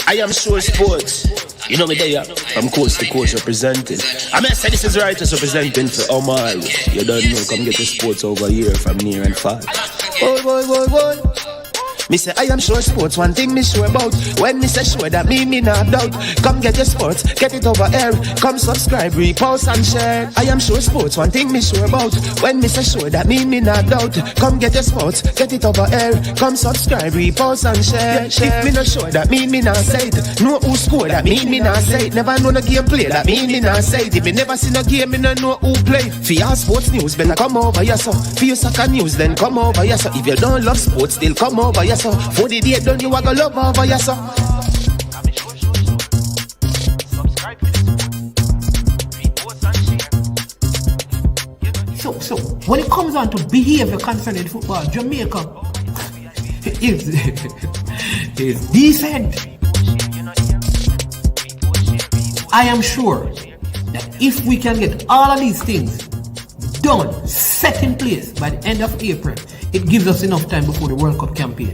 I am sure sports. You know me there, from coast to coast representing. I mean, I say this is righteous representing for Omar. You don't know, come get your sports over here from near and far. Boy. Me say I am sure sports, one thing me sure about. When me say sure, that me not doubt. Come get your sports, get it over here. Come subscribe, repost and share. I am sure sports, one thing me sure about. When me say sure, that me not doubt. Come get your sports, get it over here. Come subscribe, repost and share. If me not sure, that me not say it. Know who score, that me not say it. Never know no game play, that me not say it. If me never see no game, me no know who play. For your sports news, better come over here so. For your soccer news, then come over here so. If you don't love sports, still come over here so. For the day done, you a go love over your son. So when it comes on to behavior concerning football, Jamaica is decent. I am sure that if we can get all of these things done, set in place by the end of April, it gives us enough time before the World Cup campaign.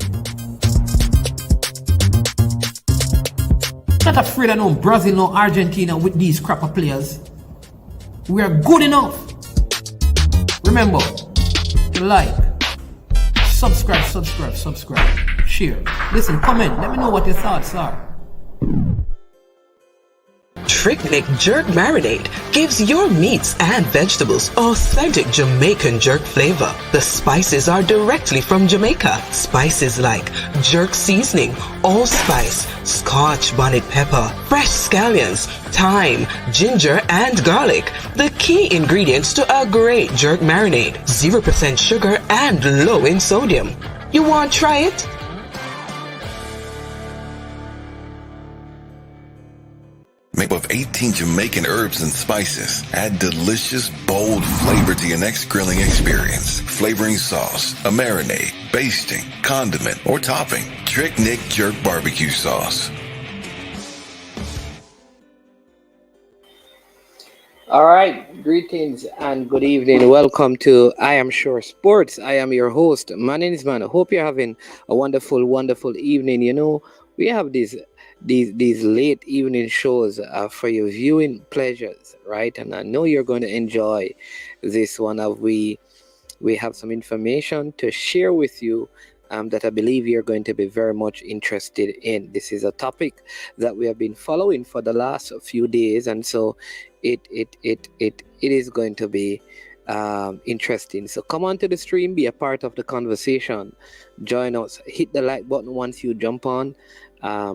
Not afraid of no Brazil, no Argentina with these crapper players. We are good enough. Remember to like, subscribe, share. Listen, comment, let me know what your thoughts are. Trick Jerk Marinade gives your meats and vegetables authentic Jamaican jerk flavor. The spices are directly from Jamaica. Spices like jerk seasoning, allspice, Scotch bonnet pepper, fresh scallions, thyme, ginger, and garlic. The key ingredients to a great jerk marinade. 0% sugar and low in sodium. You want to try it? Made up of 18 Jamaican herbs and spices. Add delicious, bold flavor to your next grilling experience. Flavoring sauce, a marinade, basting, condiment, or topping. Trick Nick Jerk Barbecue Sauce. All right, greetings and good evening. Welcome to I Am Sure Sports. I am your host. My name is Man. I hope you're having a wonderful evening. You know, we have these late evening shows for your viewing pleasures, right? And I know you're going to enjoy this one. We have some information to share with you that I believe you're going to be very much interested in. This is a topic that we have been following for the last few days, and so it is going to be interesting. So come on to the stream, be a part of the conversation, join us, hit the like button once you jump on.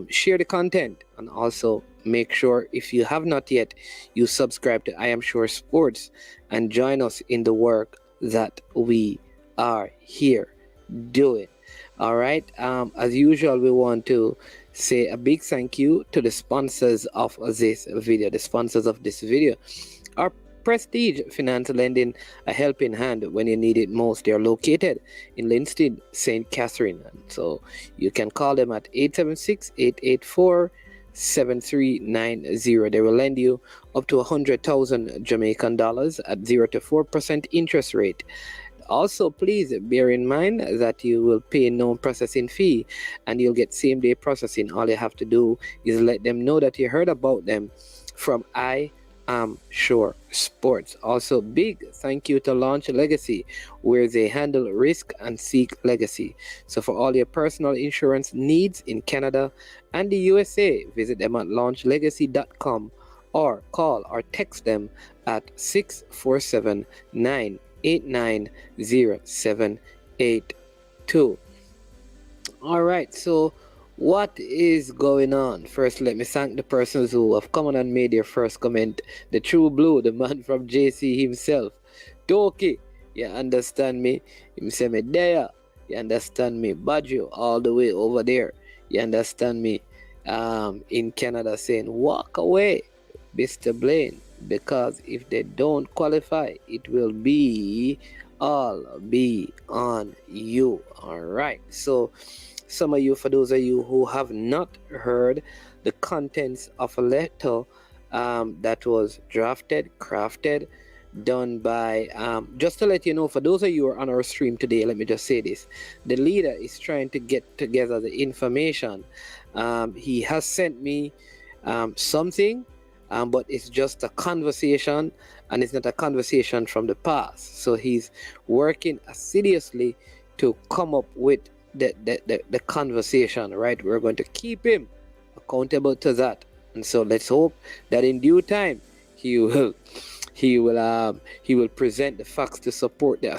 Share the content, and also make sure, if you have not yet, you subscribe to I Am Sure Sports and join us in the work that we are here doing. All right. As usual, we want to say a big thank you to the sponsors of this video. The sponsors of this video are Prestige Finance Lending, a helping hand when you need it most. They are located in Linstead, St. Catherine. So you can call them at 876-884-7390. They will lend you up to 100,000 Jamaican dollars at 0 to 4% interest rate. Also, please bear in mind that you will pay no processing fee and you'll get same day processing. All you have to do is let them know that you heard about them from I Am Sure Sports. Also, big thank you to Launch Legacy, where they handle risk and seek legacy. So for all your personal insurance needs in Canada and the USA, visit them at launchlegacy.com or call or text them at 647-989-0782. All right, so what is going on? First, let me thank the persons who have come on and made their first comment. The True Blue, the man from JC himself. Toki, you understand me? Him say me there. You understand me? Baggio, all the way over there. You understand me? In Canada, saying, walk away, Mr. Blaine, because if they don't qualify, it will be all be on you. All right. So some of you, for those of you who have not heard the contents of a letter that was drafted, crafted, done by, just to let you know, for those of you who are on our stream today, let me just say this. The leader is trying to get together the information. He has sent me something, but it's just a conversation, and it's not a conversation from the past. So he's working assiduously to come up with the conversation, right? We're going to keep him accountable to that. And so let's hope that in due time he will present the facts to support the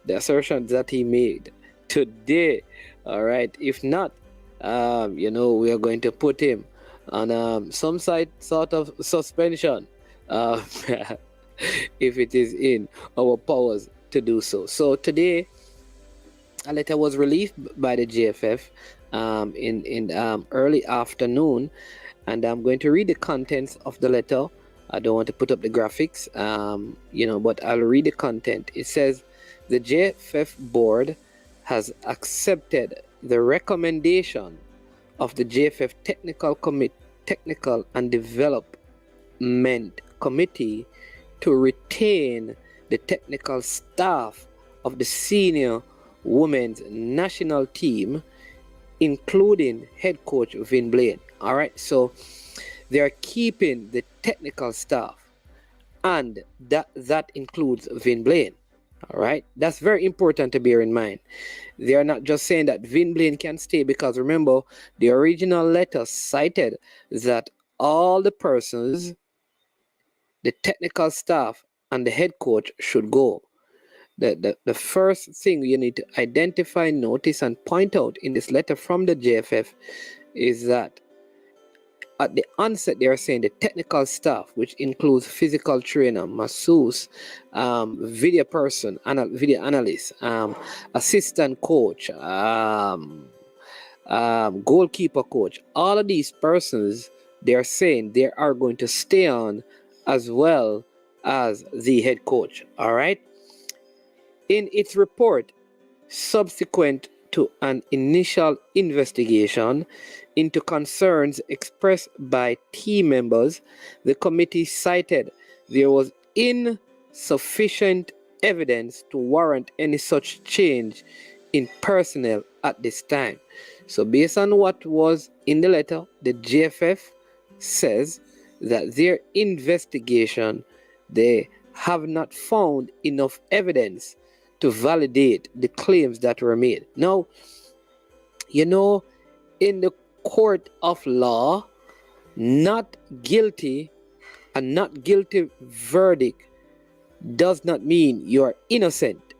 assertions that he made today. All right. If not, we are going to put him on some sort of suspension if it is in our powers to do so. So today, a letter was released by the JFF in early afternoon, and I'm going to read the contents of the letter. I don't want to put up the graphics, but I'll read the content. It says, the JFF board has accepted the recommendation of the JFF Technical and Development Committee to retain the technical staff of the senior women's national team, including head coach Vin Blaine. All right, so they are keeping the technical staff, and that includes Vin Blaine. All right, that's very important to bear in mind. They are not just saying that Vin Blaine can stay, because remember, the original letter cited that all the persons, the technical staff, and the head coach should go. The first thing you need to identify, notice, and point out in this letter from the JFF is that at the onset, they are saying the technical staff, which includes physical trainer, masseuse, video person, video analyst, assistant coach, goalkeeper coach, all of these persons, they are saying they are going to stay on as well as the head coach. All right. In its report, subsequent to an initial investigation into concerns expressed by team members, the committee cited there was insufficient evidence to warrant any such change in personnel at this time. So based on what was in the letter, the JFF says that their investigation, they have not found enough evidence to validate the claims that were made. Now, in the court of law, not guilty, a not guilty verdict does not mean you're innocent,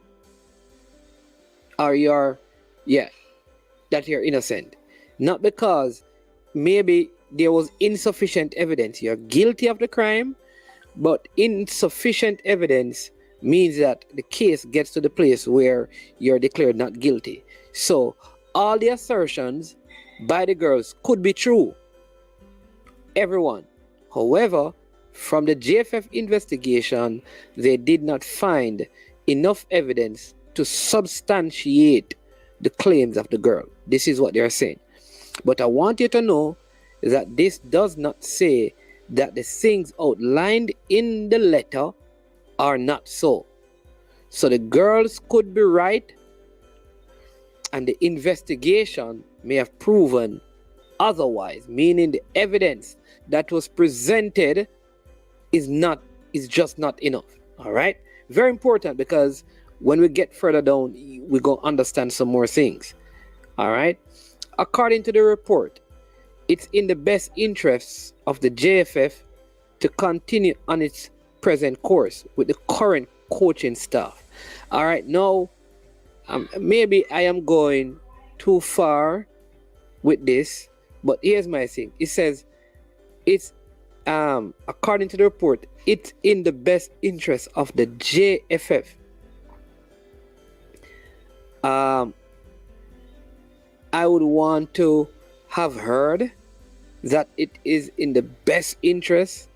or that you're innocent. Not because maybe there was insufficient evidence. You're guilty of the crime, but insufficient evidence means that the case gets to the place where you're declared not guilty. So all the assertions by the girls could be true, everyone. However, from the JFF investigation, they did not find enough evidence to substantiate the claims of the girl. This is what they are saying. But I want you to know that this does not say that the things outlined in the letter are not so. So the girls could be right, and the investigation may have proven otherwise, meaning the evidence that was presented is just not enough. All right, very important, because when we get further down, we're going to understand some more things. All right, according to the report, it's in the best interests of the JFF to continue on its present course with the current coaching staff. All right, now maybe I am going too far with this, but here's my thing. It says it's according to the report, it's in the best interest of the JFF. I would want to have heard that it is in the best interest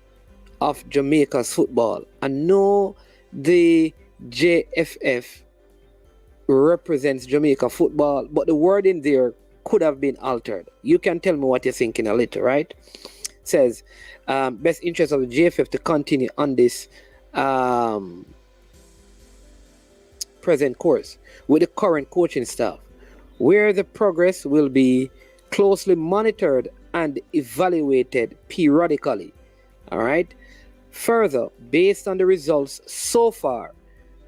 of Jamaica's football. I know the JFF represents Jamaica football, but the wording there could have been altered. You can tell me what you're thinking a little, right? It says best interest of the JFF to continue on this present course with the current coaching staff, where the progress will be closely monitored and evaluated periodically. All right. Further, based on the results so far,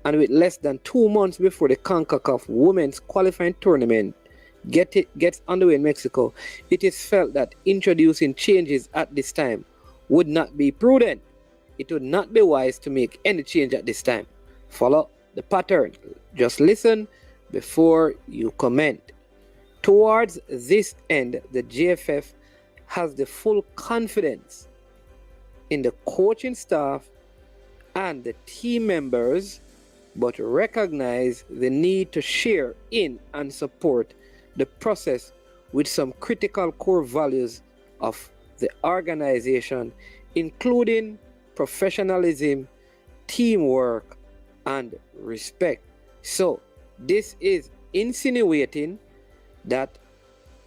and with less than 2 months before the CONCACAF Women's Qualifying Tournament gets underway in Mexico, it is felt that introducing changes at this time would not be prudent. It would not be wise to make any change at this time. Follow the pattern. Just listen before you comment. Towards this end, the GFF has the full confidence in the coaching staff and the team members, but recognize the need to share in and support the process with some critical core values of the organization, including professionalism, teamwork, and respect. So this is insinuating that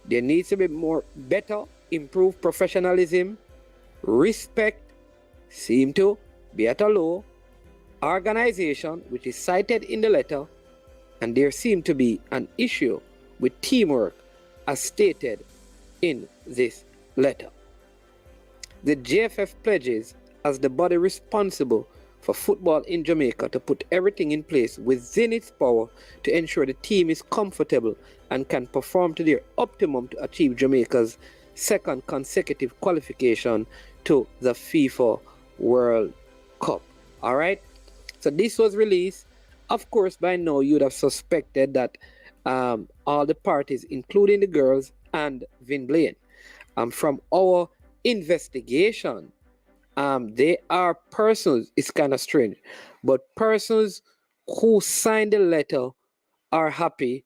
there needs to be better, improved professionalism, respect seem to be at a low, organization, which is cited in the letter, and there seem to be an issue with teamwork as stated in this letter. The GFF pledges as the body responsible for football in Jamaica to put everything in place within its power to ensure the team is comfortable and can perform to their optimum to achieve Jamaica's second consecutive qualification to the FIFA World Cup. All right. So this was released. Of course, by now you'd have suspected that all the parties, including the girls and Vin Blaine, from our investigation, they are persons. It's kind of strange, but persons who signed the letter are happy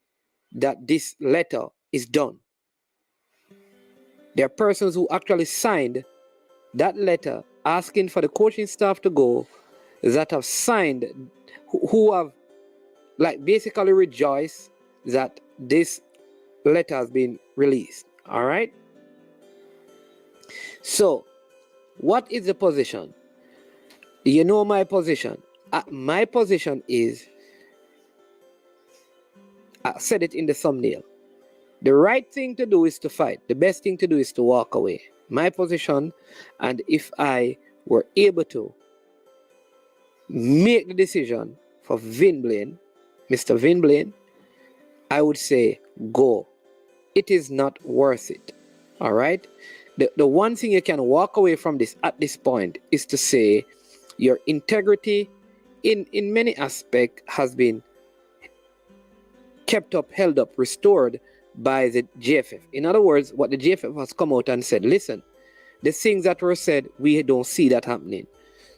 that this letter is done. There are persons who actually signed that letter asking for the coaching staff to go, that have signed, who have like basically rejoiced that this letter has been released. All right. So what is the position? You know my position. My position is, I said it in the thumbnail. The right thing to do is to fight. The best thing to do is to walk away. My position, and if I were able to make the decision for Vin Blaine, Mr. Vin Blaine, I would say go. It is not worth it. All right. The one thing you can walk away from this at this point is to say your integrity in many aspects has been kept up, held up, restored by the GFF. In other words, what the GFF has come out and said, listen, the things that were said, we don't see that happening.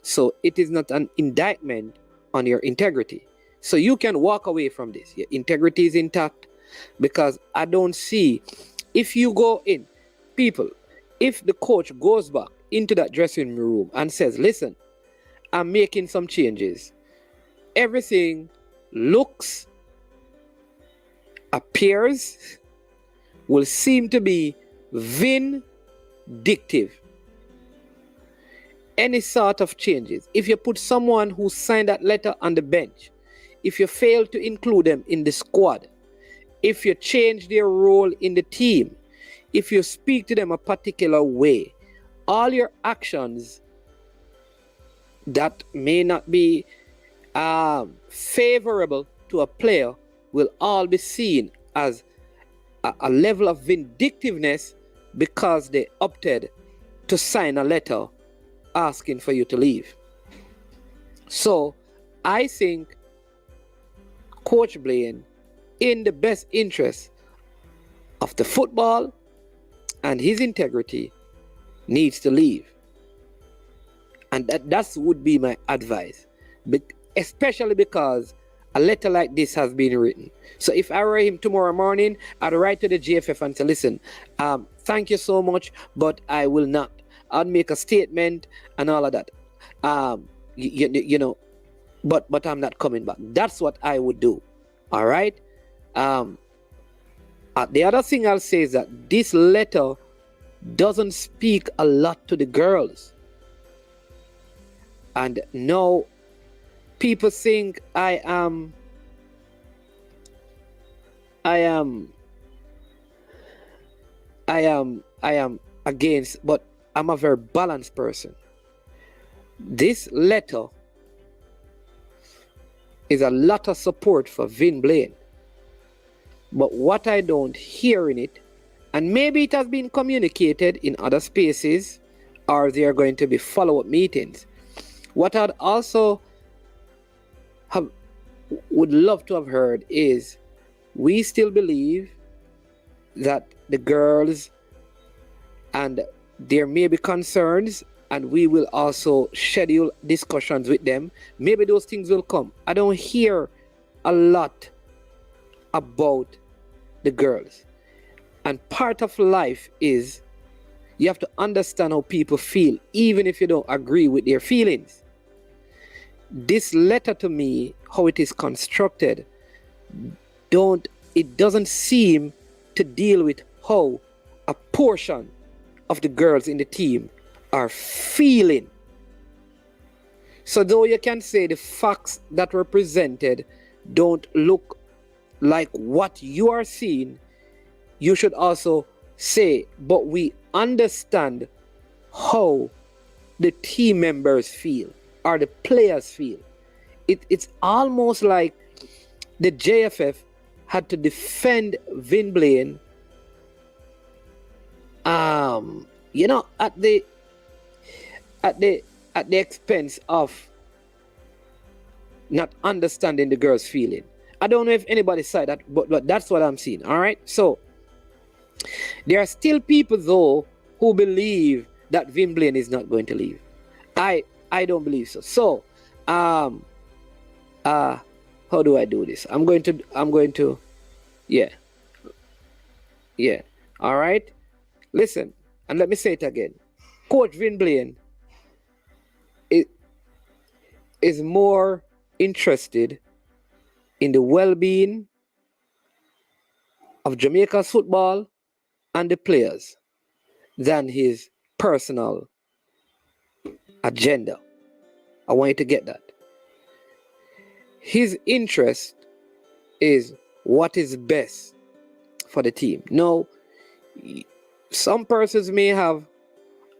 So it is not an indictment on your integrity. So you can walk away from this. Your integrity is intact, because I don't see, if you go in, people, if the coach goes back into that dressing room and says, listen, I'm making some changes, everything looks, appears, will seem to be vindictive. Any sort of changes, if you put someone who signed that letter on the bench, if you fail to include them in the squad, if you change their role in the team, if you speak to them a particular way, all your actions that may not be favorable to a player will all be seen as a level of vindictiveness, because they opted to sign a letter asking for you to leave. So I think Coach Blaine, in the best interest of the football and his integrity, needs to leave. And that would be my advice, especially because a letter like this has been written. So if I were him tomorrow morning, I'd write to the GFF and say, listen, thank you so much, but I will not. I'd make a statement and all of that. You know, but I'm not coming back. That's what I would do. All right. The other thing I'll say is that this letter doesn't speak a lot to the girls. And now people think I am against, but I'm a very balanced person. This letter is a lot of support for Vin Blaine. But what I don't hear in it, and maybe it has been communicated in other spaces, or there are going to be follow-up meetings. What I'd also would love to have heard is, we still believe that the girls, and there may be concerns, and we will also schedule discussions with them. Maybe those things will come. I don't hear a lot about the girls. And part of life is you have to understand how people feel, even if you don't agree with their feelings. This letter to me, how it is constructed, it doesn't seem to deal with how a portion of the girls in the team are feeling. So though you can say the facts that were presented don't look like what you are seeing, you should also say, but we understand how the team members feel, or the players feel. It's almost like the JFF had to defend Vin Blaine, at the expense of not understanding the girl's feeling. I don't know if anybody said that, but that's what I'm seeing. All right. So there are still people though who believe that Vin Blaine is not going to leave. I don't believe so. So how do I do this? I'm going to yeah. All right. Listen, and let me say it again. Coach Vin Blaine is more interested in the well-being of Jamaica's football and the players than his personal agenda. I want you to get that. His interest is what is best for the team. Now, some persons may have,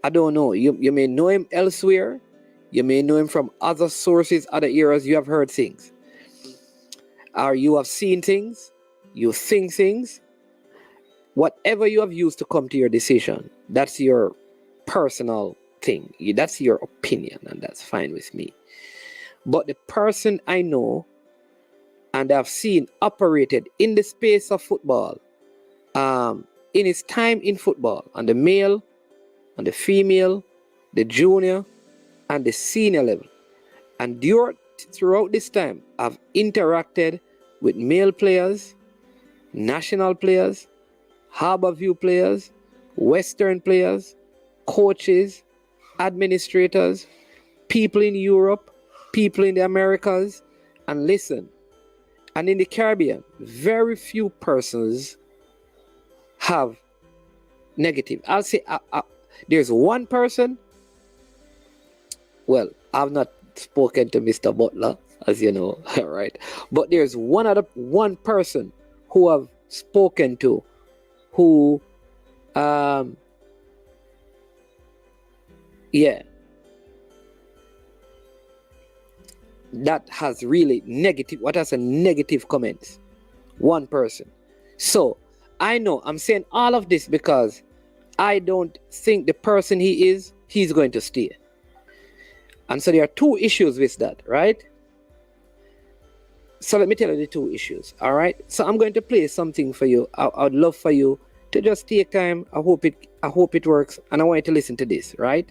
I don't know, you may know him elsewhere. You may know him from other sources, other eras. You have heard things. Or you have seen things. You think things. Whatever you have used to come to your decision, that's your personal thing. That's your opinion, and that's fine with me. But the person I know and I've seen operated in the space of football, in his time in football, on the male, on the female, the junior, and the senior level. And throughout this time, I've interacted with male players, national players, Harborview players, Western players, coaches, administrators, people in Europe, people in the Americas, and listen, and in the Caribbean, very few persons have negative. I'll say there's one person. Well, I've not spoken to Mr. Butler, as you know, right? But there's one person who I've spoken to who, that has really negative, what has a negative comments. One person. So I know I'm saying all of this because I don't think the person he's going to stay. And so there are two issues with that, right? So let me tell you the two issues, all right? So I'm going to play something for you. I would love for you to just take time. I hope it works, and I want you to listen to this, right?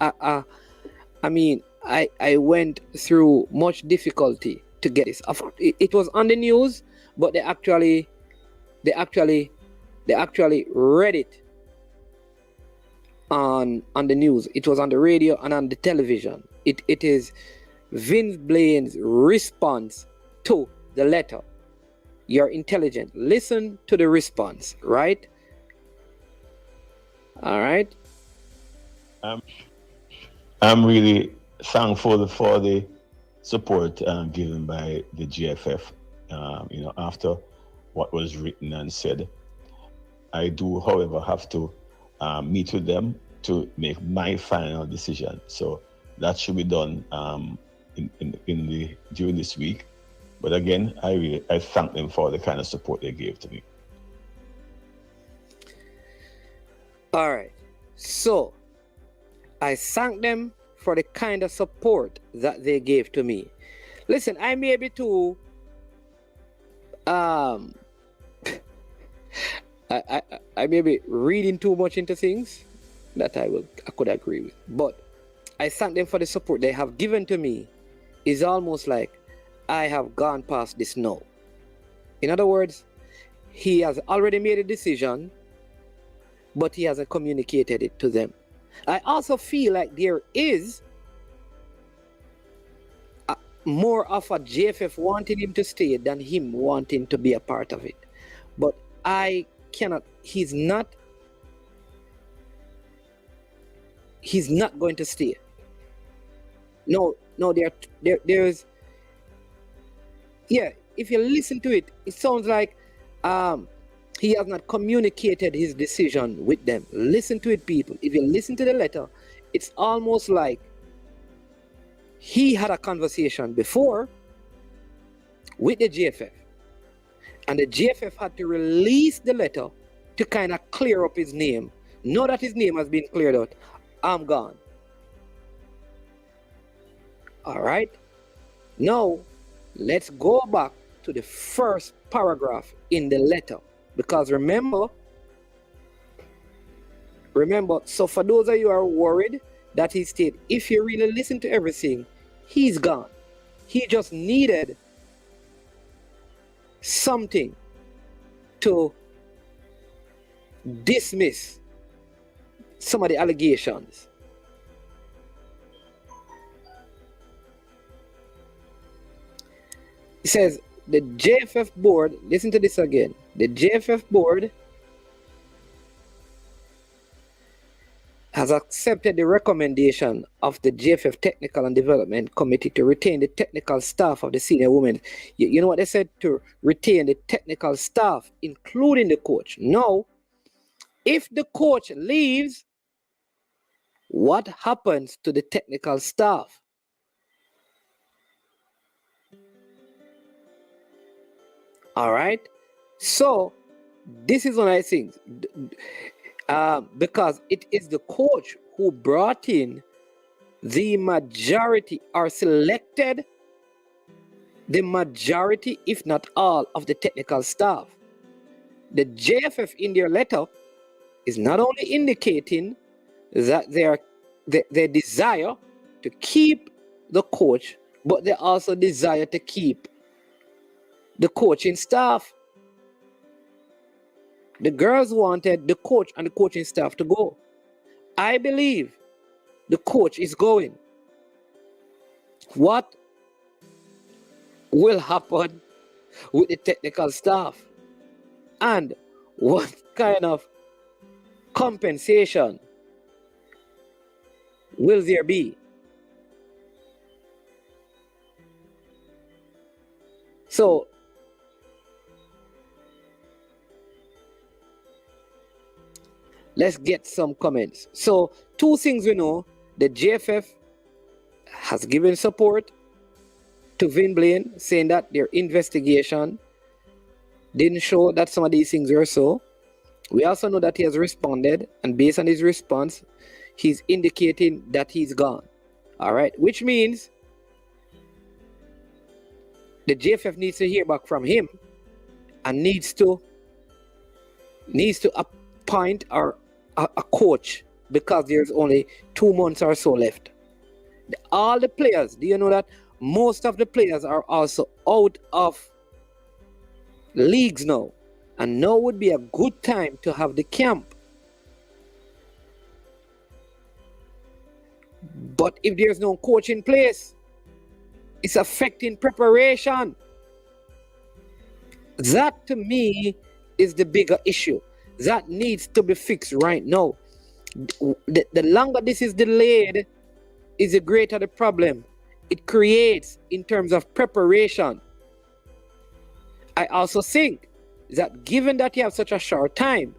I mean, I went through much difficulty to get this. It was on the news, but they actually read it on the news. It was on the radio and on the television. It is Vin Blaine's response to the letter. You're intelligent. Listen to the response, right? All right. I'm really thankful for the support given by the GFF, after what was written and said. I do, however, have to meet with them to make my final decision. So that should be done during this week. But again, I thank them for the kind of support they gave to me. All right. So I thank them for the kind of support that they gave to me. Listen, I may be too I may be reading too much into things that I could agree with. But I thank them for the support they have given to me. It's almost like I have gone past this now. In other words, he has already made a decision, but he hasn't communicated it to them. I also feel like there is more of a JFF wanting him to stay than him wanting to be a part of it. But I cannot, he's not going to stay. No, there's, yeah, if you listen to it, it sounds like he has not communicated his decision with them. Listen to it, people. If you listen to the letter, it's almost like he had a conversation before with the GFF, and the GFF had to release the letter to kind of clear up his name. Now that his name has been cleared out, I'm gone. All right. Now, let's go back to the first paragraph in the letter. Because remember, so for those of you who are worried that he stayed, if you really listen to everything, he's gone. He just needed something to dismiss some of the allegations. It says, the JFF board, listen to this again. The JFF board has accepted the recommendation of the JFF Technical and Development Committee to retain the technical staff of the senior women. You know what they said? To retain the technical staff, including the coach. Now, if the coach leaves, what happens to the technical staff? All right. So this is one of the things, because it is the coach who brought in the majority, or selected the majority, if not all, of the technical staff. The JFF in their letter is not only indicating that they desire to keep the coach, but they also desire to keep the coaching staff. The girls wanted the coach and the coaching staff to go. I believe the coach is going. What will happen with the technical staff? And what kind of compensation will there be? So, let's get some comments. So, two things we know. The JFF has given support to Vin Blaine, saying that their investigation didn't show that some of these things were so. We also know that he has responded, and based on his response, he's indicating that he's gone. All right, which means the JFF needs to hear back from him and needs to appoint a coach, because there's only 2 months or so left. All the players, do you know that most of the players are also out of leagues now, and now would be a good time to have the camp. But if there's no coach in place, it's affecting preparation. That to me is the bigger issue. That needs to be fixed right now. The longer this is delayed, is the greater the problem. it creates in terms of preparation. I also think that given that you have such a short time,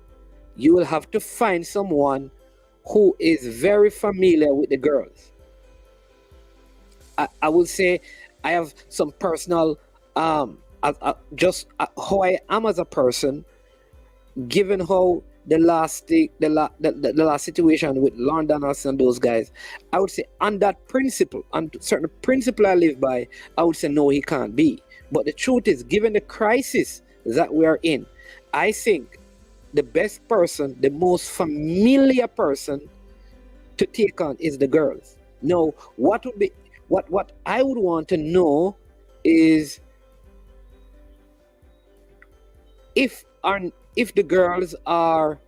you will have to find someone who is very familiar with the girls. I would say I have some personal, just how I am as a person, given how the last situation with London and those guys, I would say on that principle, on certain principle I live by, I would say no, he can't be. But the truth is, given the crisis that we are in, I think the best person, the most familiar person to take on is the girls. Now, what I would want to know is if the girls are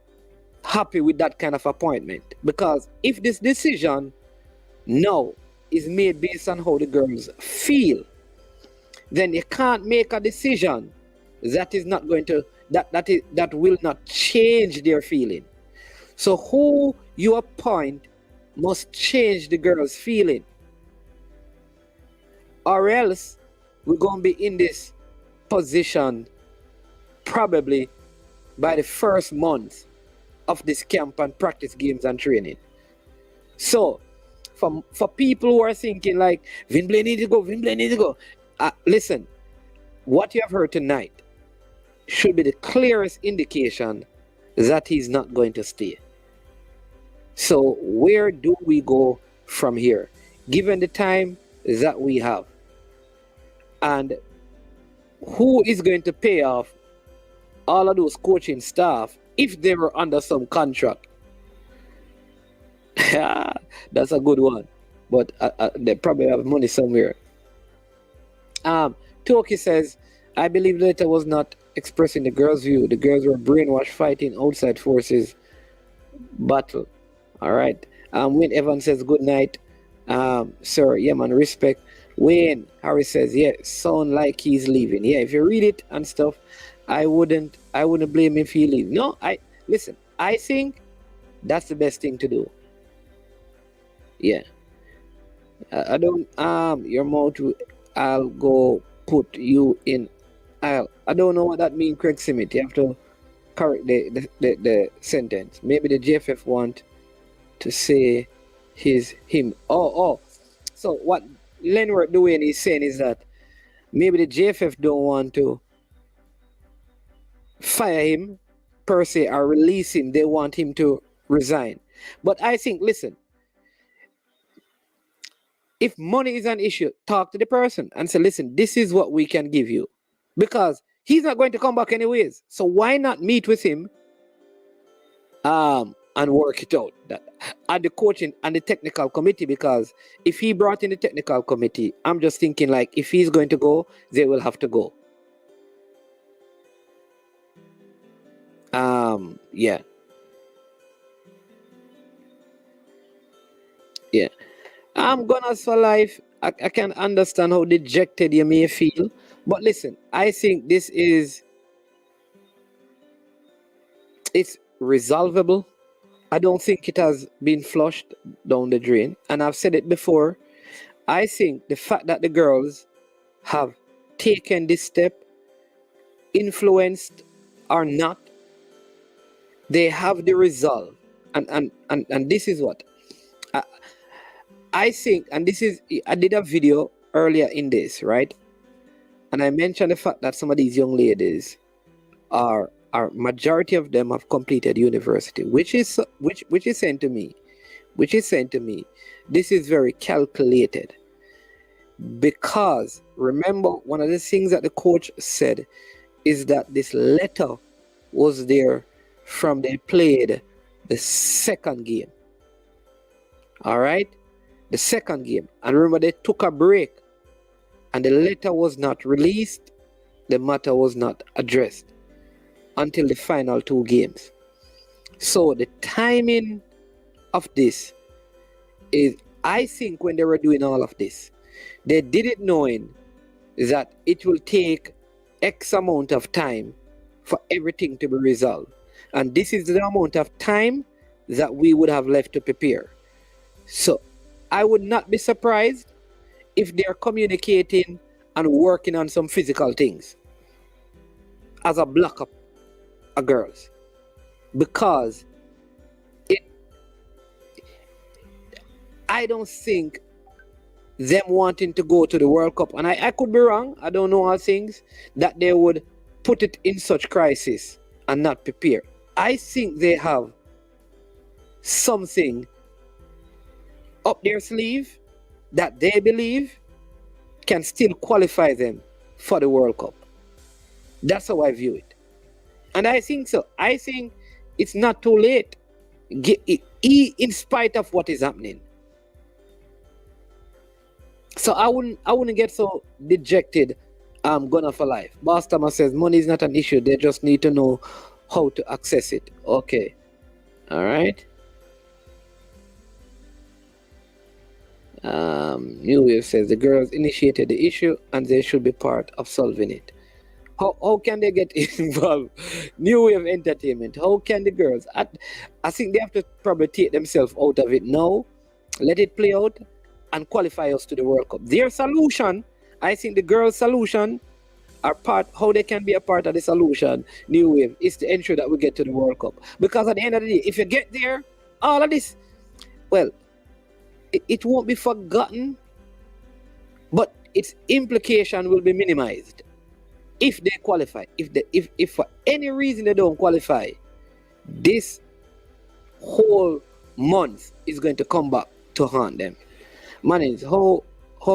happy with that kind of appointment. Because if this decision now is made based on how the girls feel, then you can't make a decision that is not going to that will not change their feeling. So who you appoint must change the girl's feeling, or else we're going to be in this position probably by the first month of this camp and practice games and training. So for people who are thinking like Vin Blaine need to go, listen, what you have heard tonight should be the clearest indication that he's not going to stay. So where do we go from here, given the time that we have? And who is going to pay off all of those coaching staff if they were under some contract? That's a good one. But they probably have money somewhere. Toki says, I believe the letter was not expressing the girls' view. The girls were brainwashed, fighting outside forces battle. All right. Wayne Evans says, good night, sir. Yeah, man, respect. Wayne Harris says, yeah, sound like he's leaving. Yeah, if you read it and stuff, I wouldn't blame him if he leaves. No, listen, I think that's the best thing to do. Yeah. I don't your mouth, I'll go put you in. I don't know what that means, Craig Simit. You have to correct the sentence. Maybe the JFF want to say him. Oh. So what Lenward Dwayne is saying is that maybe the JFF don't want to fire him per se or release him. They want him to resign. But I think, listen, if money is an issue, talk to the person and say, listen, this is what we can give you. Because he's not going to come back anyways. So why not meet with him and work it out at the coaching and the technical committee? Because if he brought in the technical committee, I'm just thinking like if he's going to go, they will have to go. Yeah. I'm gonna for life. I can understand how dejected you may feel, but listen, I think it's resolvable. I don't think it has been flushed down the drain, and I've said it before. I think the fact that the girls have taken this step, influenced or not, they have the resolve, and this is what I think, and this is, I did a video earlier in this, right? And I mentioned the fact that some of these young ladies are majority of them have completed university, which is saying to me, this is very calculated. Because remember, one of the things that the coach said is that this letter was there from they played the second game. All right? The second game. And remember, they took a break and the letter was not released. The matter was not addressed until the final two games. So the timing of this is, I think when they were doing all of this, they did it knowing that it will take X amount of time for everything to be resolved. And this is the amount of time that we would have left to prepare. So I would not be surprised if they're communicating and working on some physical things as a block up of girls, because I don't think them wanting to go to the World Cup, and I could be wrong, I don't know all things, that they would put it in such crisis and not prepare. I think they have something up their sleeve that they believe can still qualify them for the World Cup. That's how I view it. And I think so. I think it's not too late, in spite of what is happening. So I wouldn't get so dejected. I'm gonna for life. Boss Thomas says money is not an issue. They just need to know how to access it. Okay. All right. New Wave says the girls initiated the issue and they should be part of solving it. How can they get involved? New Wave Entertainment. How can the girls? I think they have to probably take themselves out of it now, let it play out, and qualify us to the World Cup. Their solution, I think the girls' solution, how they can be a part of the solution, New Wave, is to ensure that we get to the World Cup. Because at the end of the day, if you get there, all of this, well, it won't be forgotten, but its implication will be minimized if they qualify. If for any reason they don't qualify, this whole month is going to come back to haunt them. Man, how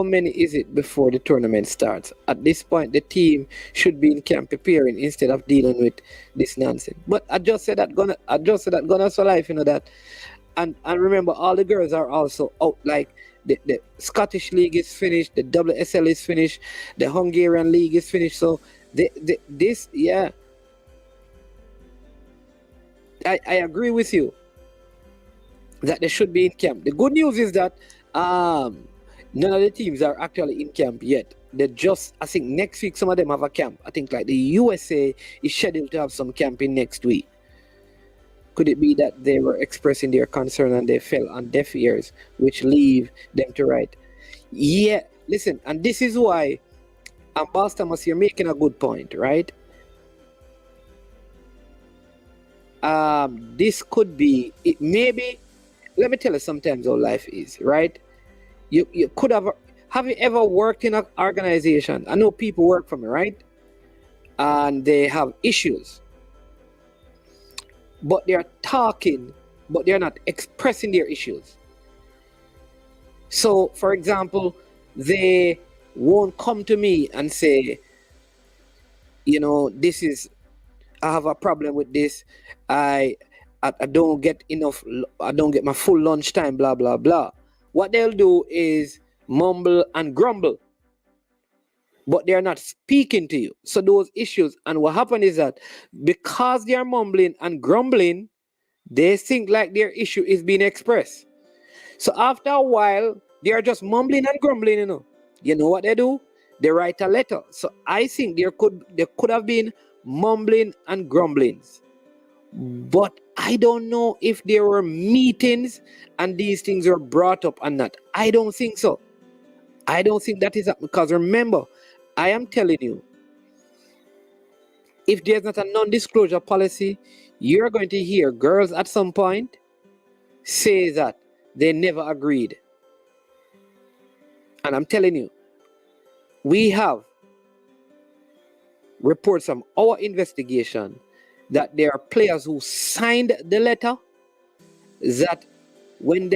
many is it before the tournament starts? At this point, the team should be in camp preparing instead of dealing with this nonsense. But I just said that gonna for life, you know that. And remember, all the girls are also out. Like the Scottish League is finished, the WSL is finished, the Hungarian League is finished. So this, yeah, I agree with you that they should be in camp. The good news is that none of the teams are actually in camp yet. They just, I think next week some of them have a camp. I think like the USA is scheduled to have some camping next week. Could it be that they were expressing their concern and they fell on deaf ears, which leave them to write? Yeah, listen, and this is why, Ambassador Thomas, you're making a good point, right? This could be, it maybe, let me tell you sometimes how life is, right? You could have you ever worked in an organization? I know people work for me, right? And they have issues. But they're talking, but they're not expressing their issues. So, for example, they won't come to me and say, you know, I have a problem with this. I don't get enough, I don't get my full lunchtime, blah, blah, blah. What they'll do is mumble and grumble, but they're not speaking to you. So those issues, and what happened is that because they are mumbling and grumbling, they think like their issue is being expressed. So after a while, they are just mumbling and grumbling, you know. You know what they do? They write a letter. So I think there could have been mumbling and grumblings. But I don't know if there were meetings and these things were brought up or not. I don't think so. I don't think that is because remember, I am telling you, if there's not a non-disclosure policy, you're going to hear girls at some point say that they never agreed. And I'm telling you, we have reports from our investigation that there are players who signed the letter, that when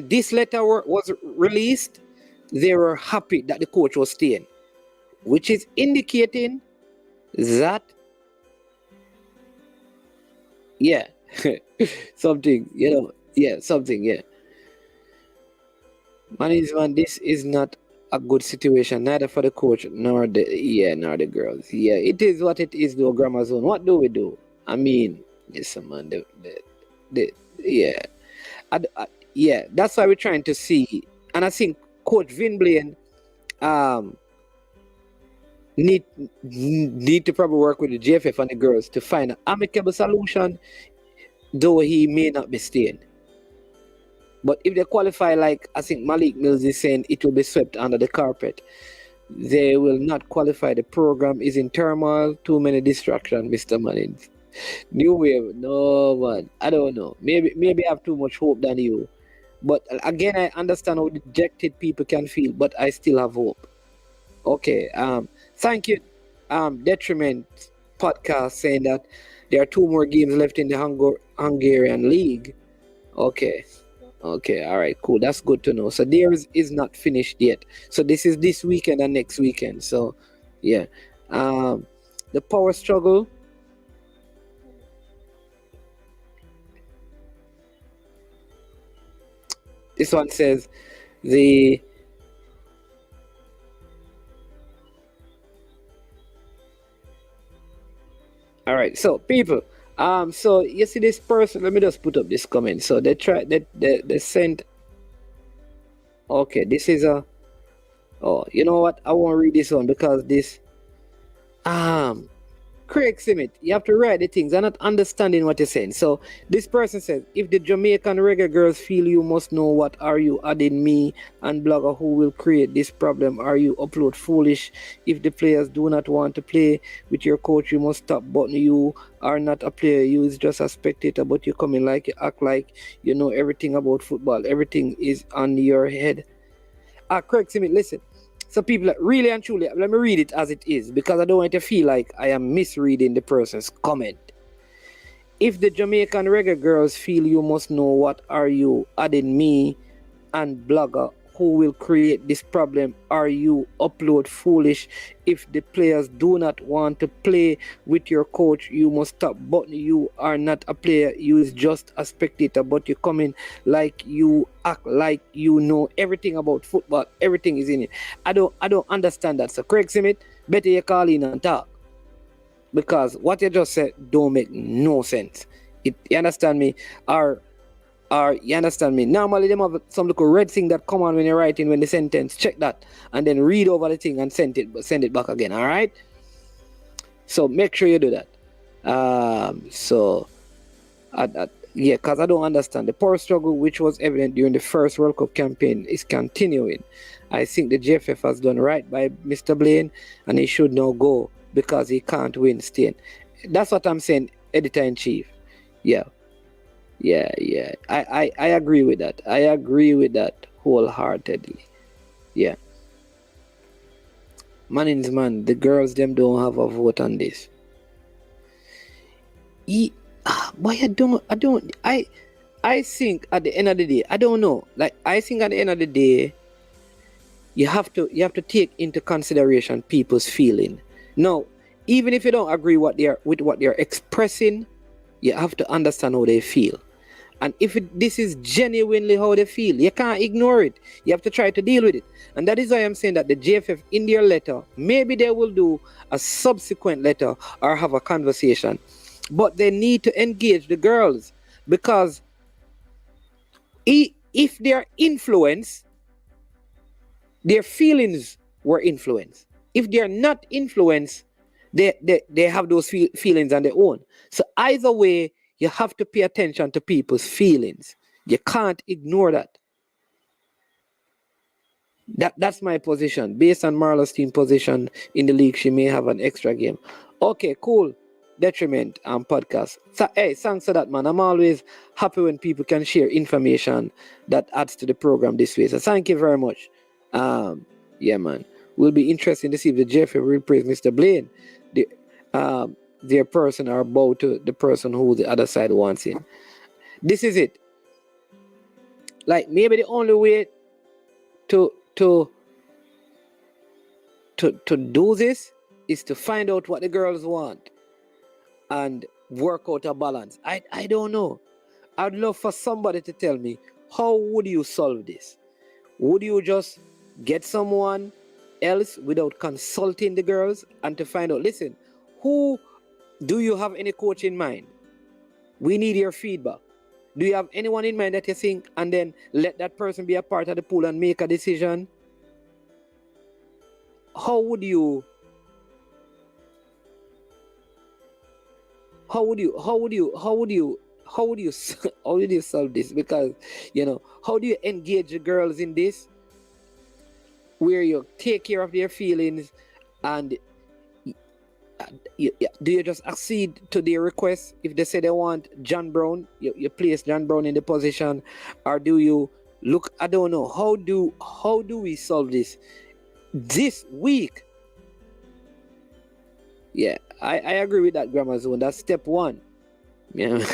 this letter was released, they were happy that the coach was staying, which is indicating that, yeah, something, you know, yeah, something, yeah. Man, this is not a good situation, neither for the coach nor the girls. Yeah, it is what it is, though, Grammar Zone. What do we do? I mean, listen, man, yeah. Yeah, that's why we're trying to see, and I think Coach Vin Blaine need to probably work with the GFF and the girls to find an amicable solution, though he may not be staying. But if they qualify, like I think Malik Mills is saying, it will be swept under the carpet. They will not qualify. The program is in turmoil. Too many distractions, Mr. Mullins. New wave, no man. I don't know. Maybe I have too much hope than you. But again, I understand how dejected people can feel, but I still have hope. Okay. Thank you. Detriment podcast saying that there are 2 more games left in the Hungarian league. Okay. Okay, all right, cool. That's good to know. So theirs is not finished yet. So this is this weekend and next weekend. So yeah. The power struggle. This one says the all right, so people, so you see this person, let me just put up this comment. So they sent, okay, this is a, oh, you know what, I won't read this one because this, Craig Simit, you have to write the things. I'm not understanding what you're saying. So this person says, if the Jamaican reggae girls feel you must know what are you adding me and blogger who will create this problem, are you upload foolish? If the players do not want to play with your coach, you must stop, but you are not a player, you is just a spectator, but you come in like you act like you know everything about football. Everything is on your head. Craig Simit, listen. So people, really and truly, let me read it as it is because I don't want to feel like I am misreading the person's comment. If the Jamaican reggae girls feel you must know what are you adding me and blogger who will create this problem, are you upload foolish? If the players do not want to play with your coach, you must stop, but you are not a player, you is just a spectator, but you come in like you act like you know everything about football, everything is in it. I don't understand that. So Craig Simit, better you call in and talk, because what you just said don't make no sense. You understand me? You understand me? Normally, them have some little red thing that come on when you're writing when the sentence. Check that and then read over the thing and send it back again. All right. So make sure you do that. Yeah, because I don't understand the power struggle, which was evident during the first World Cup campaign, is continuing. I think the GFF has done right by Mr. Blaine, and he should now go because he can't win staying. That's what I'm saying, editor in chief. Yeah. I agree with that. I agree with that wholeheartedly. Yeah. Man, the girls them don't have a vote on this. I think at the end of the day, I don't know. Like I think at the end of the day, you have to take into consideration people's feeling. Now, even if you don't agree with what they're expressing, you have to understand how they feel. And if this is genuinely how they feel, you can't ignore it. You have to try to deal with it. And that is why I'm saying that the GFF in their letter, maybe they will do a subsequent letter or have a conversation. But they need to engage the girls, because if they're influenced, their feelings were influenced. If they're not influenced, they have those feelings on their own. So either way, you have to pay attention to people's feelings. You can't ignore that. That's my position. Based on Marla's team position in the league, she may have an extra game. Okay, cool. Detriment podcast. So, hey, thanks for that, man. I'm always happy when people can share information that adds to the program this way. So thank you very much. Yeah, man. Will be interesting to see if the Jeffrey will praise Mr. Blaine. Their person are bow to the person who the other side wants in. This is it. Like maybe the only way to do this is to find out what the girls want and work out a balance. I don't know. I'd love for somebody to tell me, how would you solve this? Would you just get someone else without consulting the girls and to find out, listen, who do you have any coach in mind? We need your feedback. Do you have anyone in mind that you think, and then let that person be a part of the pool and make a decision? How would you how would you how would you solve this? Because how do you engage the girls in this, where you take care of their feelings, and do you just accede to their request? If they say they want John Brown, you place John Brown in the position, or do you look? I don't know. How do we solve this week? Yeah, I agree with that, Grammar Zone. That's step one. Yeah.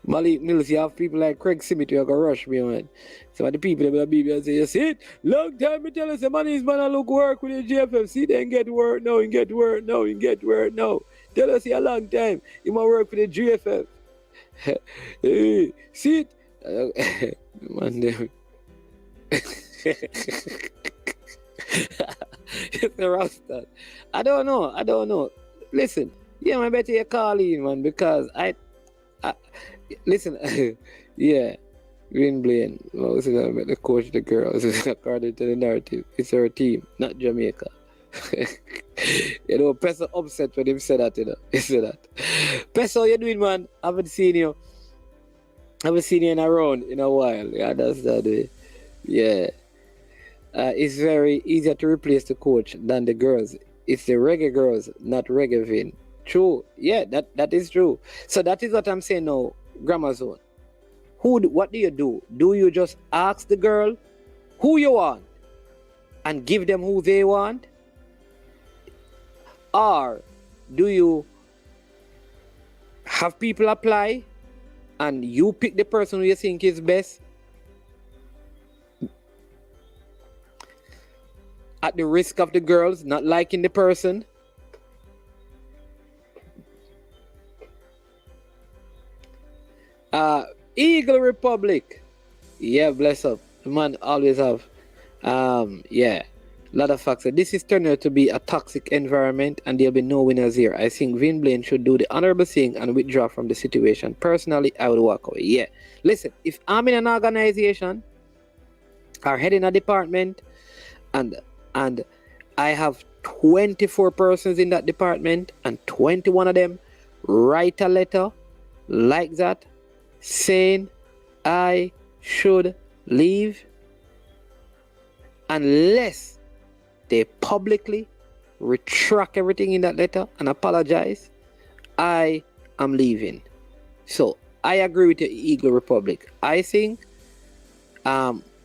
Malik Mills, you have people like Craig Symmetry who go rush me, man. So the people that will be and say, you see it? Long time me tell us the man is man I look work with the GFF. See then get work now, he get work now, he get work now. Tell us a long time. He might work for the GFF. Hey, see it? Man, them. It's a Rasta. I don't know. Listen, yeah, I better you call in, man, because I listen, yeah, Vin Blaine, what's it about the coach the girls? According to the narrative, it's her team, not Jamaica. Peso upset when him said that, He said that. Peso, how you doing, man? I haven't seen you in a round in a while. Yeah, that's that way. Yeah. It's very easier to replace the coach than the girls. It's the reggae girls, not reggae Vin. True. Yeah, that is true. So that is what I'm saying now, Grammar Zone. What do you do? Do you just ask the girl who you want and give them who they want? Or do you have people apply and you pick the person who you think is best at the risk of the girls not liking the person? Eagle Republic. Yeah, bless up. The man always have. Yeah. Lot of facts. This is turning out to be a toxic environment and there'll be no winners here. I think Vin Blaine should do the honorable thing and withdraw from the situation. Personally, I would walk away. Yeah. Listen, if I'm in an organization or head in a department and I have 24 persons in that department and 21 of them write a letter like that saying I should leave, unless they publicly retract everything in that letter and apologize, I am leaving. So I agree with the Eagle Republic. I think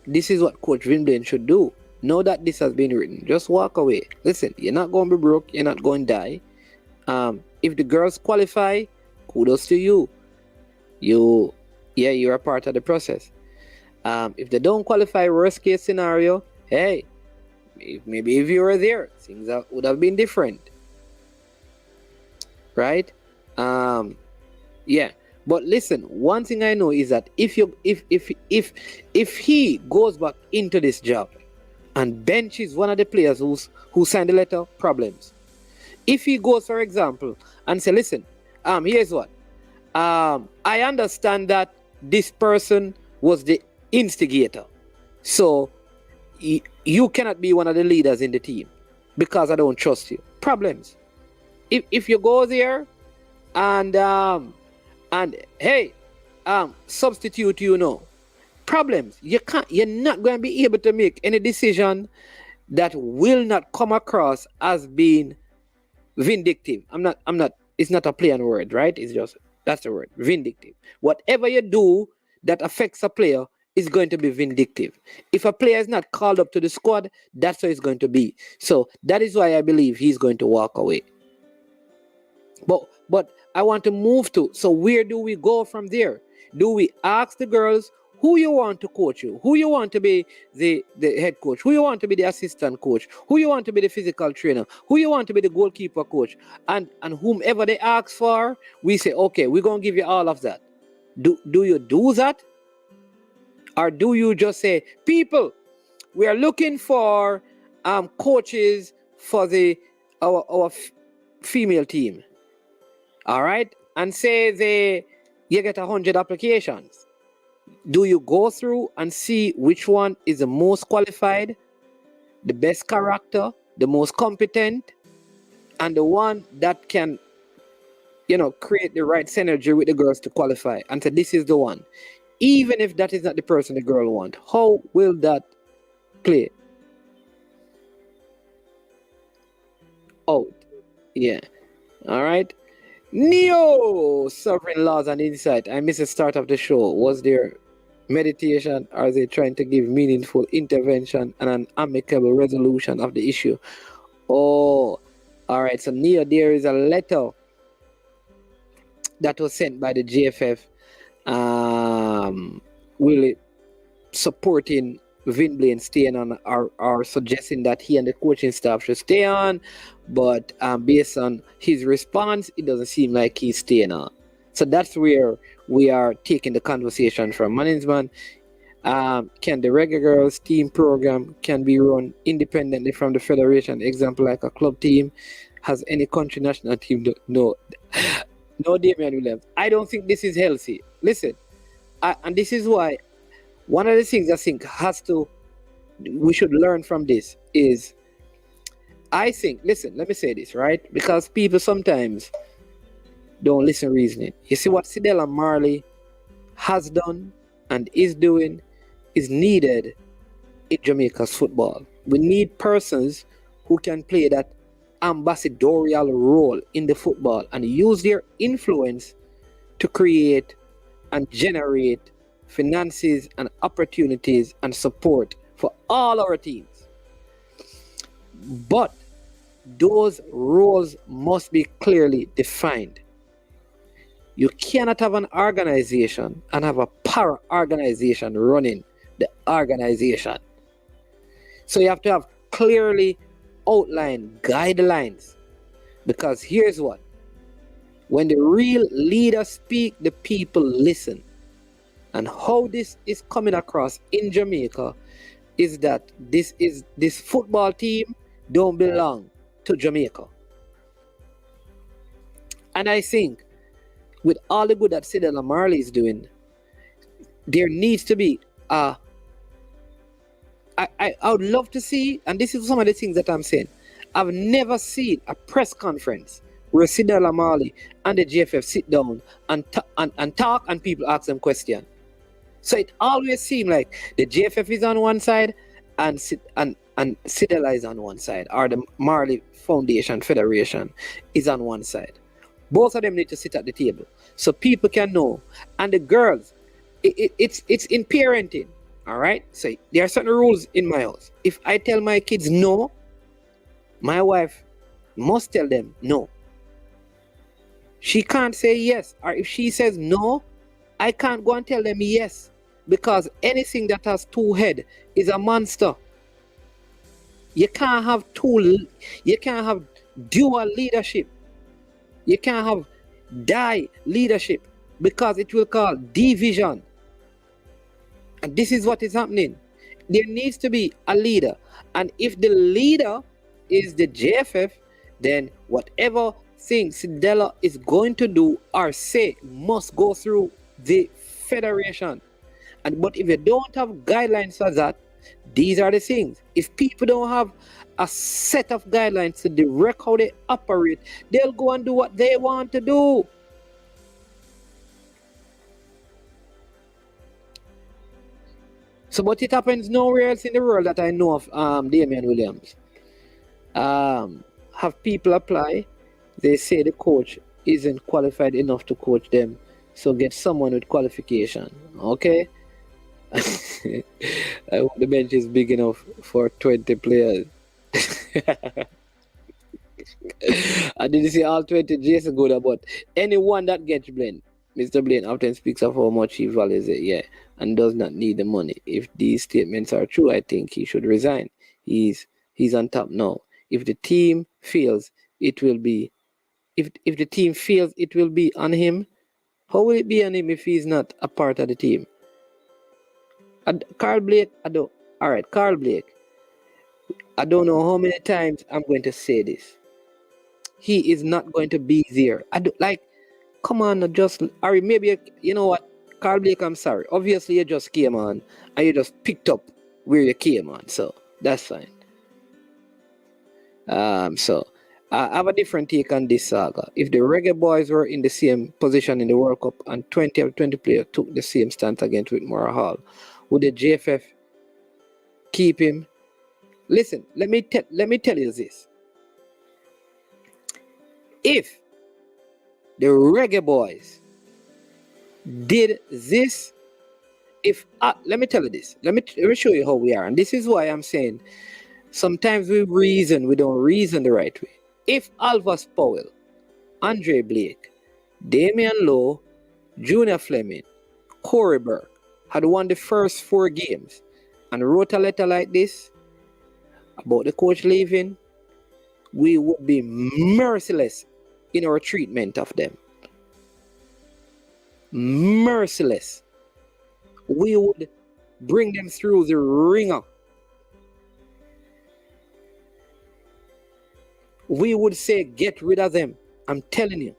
this is what Coach Vin Blaine should do. Know that this has been written. Just walk away. Listen, you're not going to be broke. You're not going to die. If the girls qualify, kudos to you. You're a part of the process. If they don't qualify, worst case scenario, hey, maybe if you were there, things would have been different, right? Yeah. But listen, one thing I know is that if he goes back into this job and benches one of the players who signed the letter, problems. If he goes, for example, and say, listen, here's what. I understand that this person was the instigator. So you cannot be one of the leaders in the team because I don't trust you. Problems. If you go there and hey, substitute, problems. You're not going to be able to make any decision that will not come across as being vindictive. It's not a play on word, right? It's just, that's the word, vindictive. Whatever you do that affects a player is going to be vindictive. If a player is not called up to the squad, that's how it's going to be. So that is why I believe he's going to walk away. But I want to move to, so where do we go from there? Do we ask the girls who you want to coach you, who you want to be the head coach, who you want to be the assistant coach, who you want to be the physical trainer, who you want to be the goalkeeper coach, and whomever they ask for, we say, okay, we're going to give you all of that. Do you do that? Or do you just say, people, we are looking for coaches for our female team, all right? And say you get 100 applications. Do you go through and see which one is the most qualified, the best character, the most competent, and the one that can, create the right synergy with the girls to qualify and say this is the one. Even if that is not the person the girl want, how will that play out? Yeah. All right. Neo Sovereign Laws and Insight. I missed the start of the show. Was there meditation? Are they trying to give meaningful intervention and an amicable resolution of the issue? Oh, all right. So Neo, there is a letter that was sent by the GFF, really supporting Vin Blaine staying on, or suggesting that he and the coaching staff should stay on, but based on his response, it doesn't seem like he's staying on. So that's where we are taking the conversation from. Management, can the Reggae Girls team program can be run independently from the federation? Example, like a club team. Has any country national team? No. No, Damian Williams. I don't think this is healthy. Listen, and this is why one of the things I think we should learn from this is, I think, listen, let me say this, right? Because people sometimes don't listen reasoning. You see what Sidella Marley has done and is doing is needed in Jamaica's football. We need persons who can play that ambassadorial role in the football and use their influence to create and generate finances and opportunities and support for all our teams. But those roles must be clearly defined. You cannot have an organization and have a para-organization running the organization. So you have to have clearly outlined guidelines, because here's what: when the real leaders speak, the people listen. And how this is coming across in Jamaica is that this football team don't belong to Jamaica. And I think with all the good that Sidella Marley is doing, there needs to be I would love to see, and this is some of the things that I'm saying, I've never seen a press conference where Sidella Marley and the GFF sit down and talk and people ask them questions. So it always seems like the GFF is on one side and Sidella is on one side, or the Marley Foundation Federation is on one side. Both of them need to sit at the table so people can know. And the girls, it's in parenting, all right? So there are certain rules in my house. If I tell my kids no, my wife must tell them no. She can't say yes, or if she says no, I can't go and tell them yes, because anything that has two heads is a monster. You can't have dual leadership. You can't have leadership, because it will cause division. And this is what is happening. There needs to be a leader. And if the leader is the JFF, then whatever thing Sidella is going to do or say must go through the federation. But if you don't have guidelines for that, these are the things. If people don't have a set of guidelines to direct how they operate, they'll go and do what they want to do. So, but it happens nowhere else in the world that I know of. Damian Williams. Have people apply. They say the coach isn't qualified enough to coach them, so get someone with qualification. Okay. I hope the bench is big enough for 20 players. I didn't say all 20 Jason good, but anyone that gets Blaine, Mr. Blaine often speaks of how much he values it, yeah, and does not need the money. If these statements are true, I think he should resign. He's on top now. If the team feels it will be, if the team feels it will be on him, how will it be on him if he's not a part of the team? Carl Blake, Carl Blake, I don't know how many times I'm going to say this. He is not going to be there. Come on, just, or maybe, you know what, Carl Blake, I'm sorry. Obviously, you just came on and you just picked up where you came on, so that's fine. So I have a different take on this saga. If the Reggae Boys were in the same position in the World Cup and 20 of 20 players took the same stance against Whitmore Hall, would the JFF keep him? Listen, let me tell you this. If the Reggae Boys did this, let me tell you this. Let me show you how we are. And this is why I'm saying sometimes we don't reason the right way. If Alvas Powell, Andre Blake, Damian Lowe, Junior Fleming, Corey Burke had won the first 4 games and wrote a letter like this about the coach leaving, we would be merciless in our treatment of them. Merciless. We would bring them through the ringer. We would say, get rid of them. I'm telling you.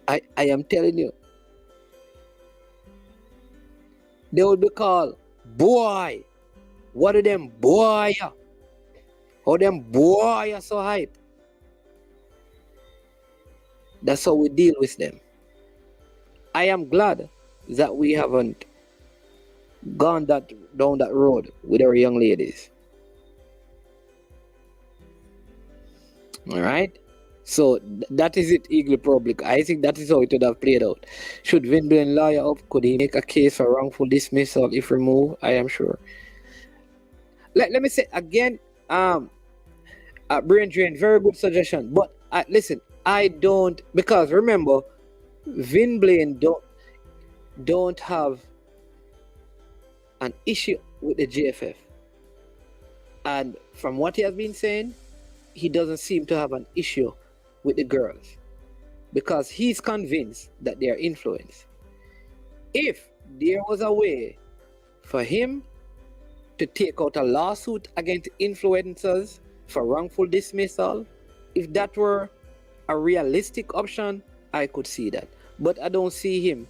I am telling you. They would be called, boy. What are them boy? How them boy are so hype? That's how we deal with them. I am glad that we haven't gone down that road with our young ladies. All right. So that is it, Eagle Public. I think that is how it would have played out. Should Vin Blaine lawyer up? Could he make a case for wrongful dismissal if removed? I am sure. Let me say again, brain drain, very good suggestion. But listen, I don't, because remember, Vin Blaine don't have an issue with the JFF. And from what he has been saying, he doesn't seem to have an issue with the girls because he's convinced that they are influenced. If there was a way for him to take out a lawsuit against influencers for wrongful dismissal, if that were a realistic option, I could see that. But I don't see him.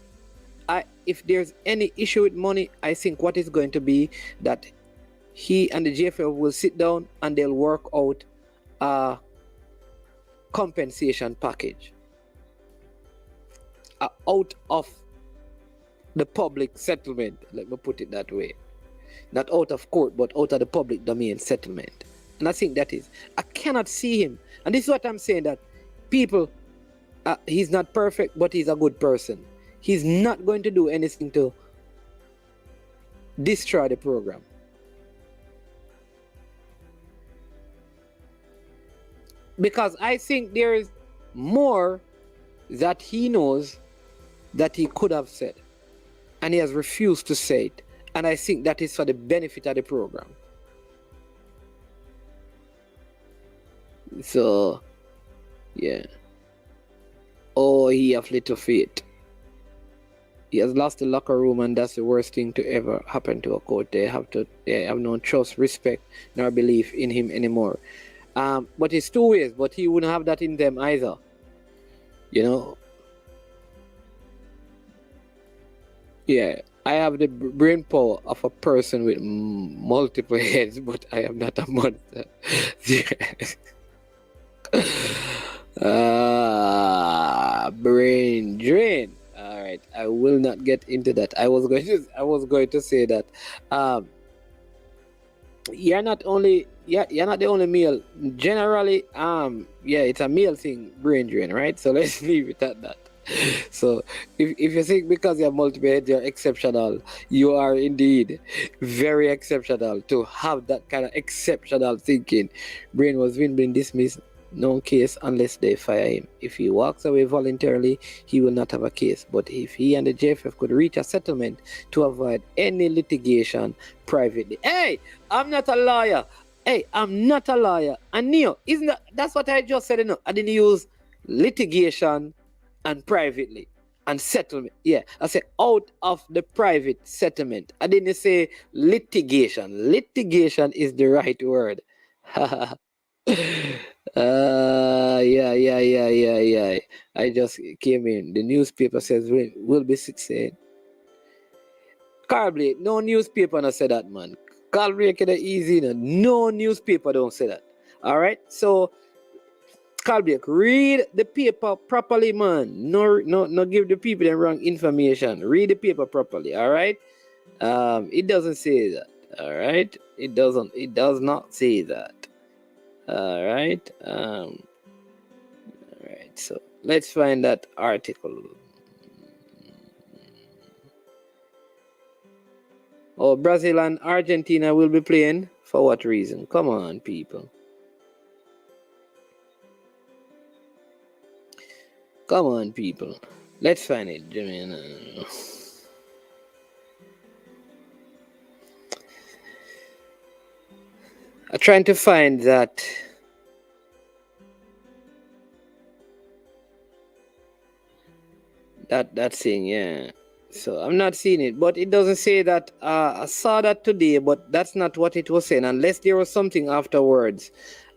If there's any issue with money, I think what is going to be that he and the JFL will sit down and they'll work out a compensation package out of the public settlement. Let me put it that way. Not out of court, but out of the public domain settlement. And I think that is. I cannot see him. And this is what I'm saying, that people, he's not perfect, but he's a good person. He's not going to do anything to destroy the program. Because I think there is more that he knows that he could have said. And he has refused to say it. And I think that is for the benefit of the program. So, yeah. Oh, he have little faith. He has lost the locker room, and that's the worst thing to ever happen to a coach. They have no trust, respect, nor belief in him anymore. But it's 2 ways, but he wouldn't have that in them either. You know? Yeah, I have the brain power of a person with multiple heads, but I am not a monster. Brain drain. All right, I will not get into that. I was going to say that you're not the only male. Generally, it's a male thing, brain drain, right? So let's leave it at that. So if you think because you're multiple heads you're exceptional, you are indeed very exceptional to have that kind of exceptional thinking. Brain was been dismissed, no case unless they fire him. If he walks away voluntarily, he will not have a case. But if he and the JFF could reach a settlement to avoid any litigation privately. Hey, I'm not a lawyer. And Neo, that's what I just said, I didn't use litigation and privately and settlement. Yeah, I said out of the private settlement. I didn't say litigation. Litigation is the right word. Yeah. I just came in. The newspaper says we'll be 16. Carl Blake, no newspaper not said that, man. Call break it easy. No newspaper don't say that. All right. So call break. Read the paper properly, man. No, give the people the wrong information. Read the paper properly. All right. It doesn't say that. All right. It doesn't. It does not say that. All right. All right. So let's find that article. Oh, Brazil and Argentina will be playing? For what reason? Come on, people. Come on, people. Let's find it. I'm trying to find that. That thing, yeah. So I'm not seeing it, but it doesn't say that. I saw that today, but that's not what it was saying, unless there was something afterwards.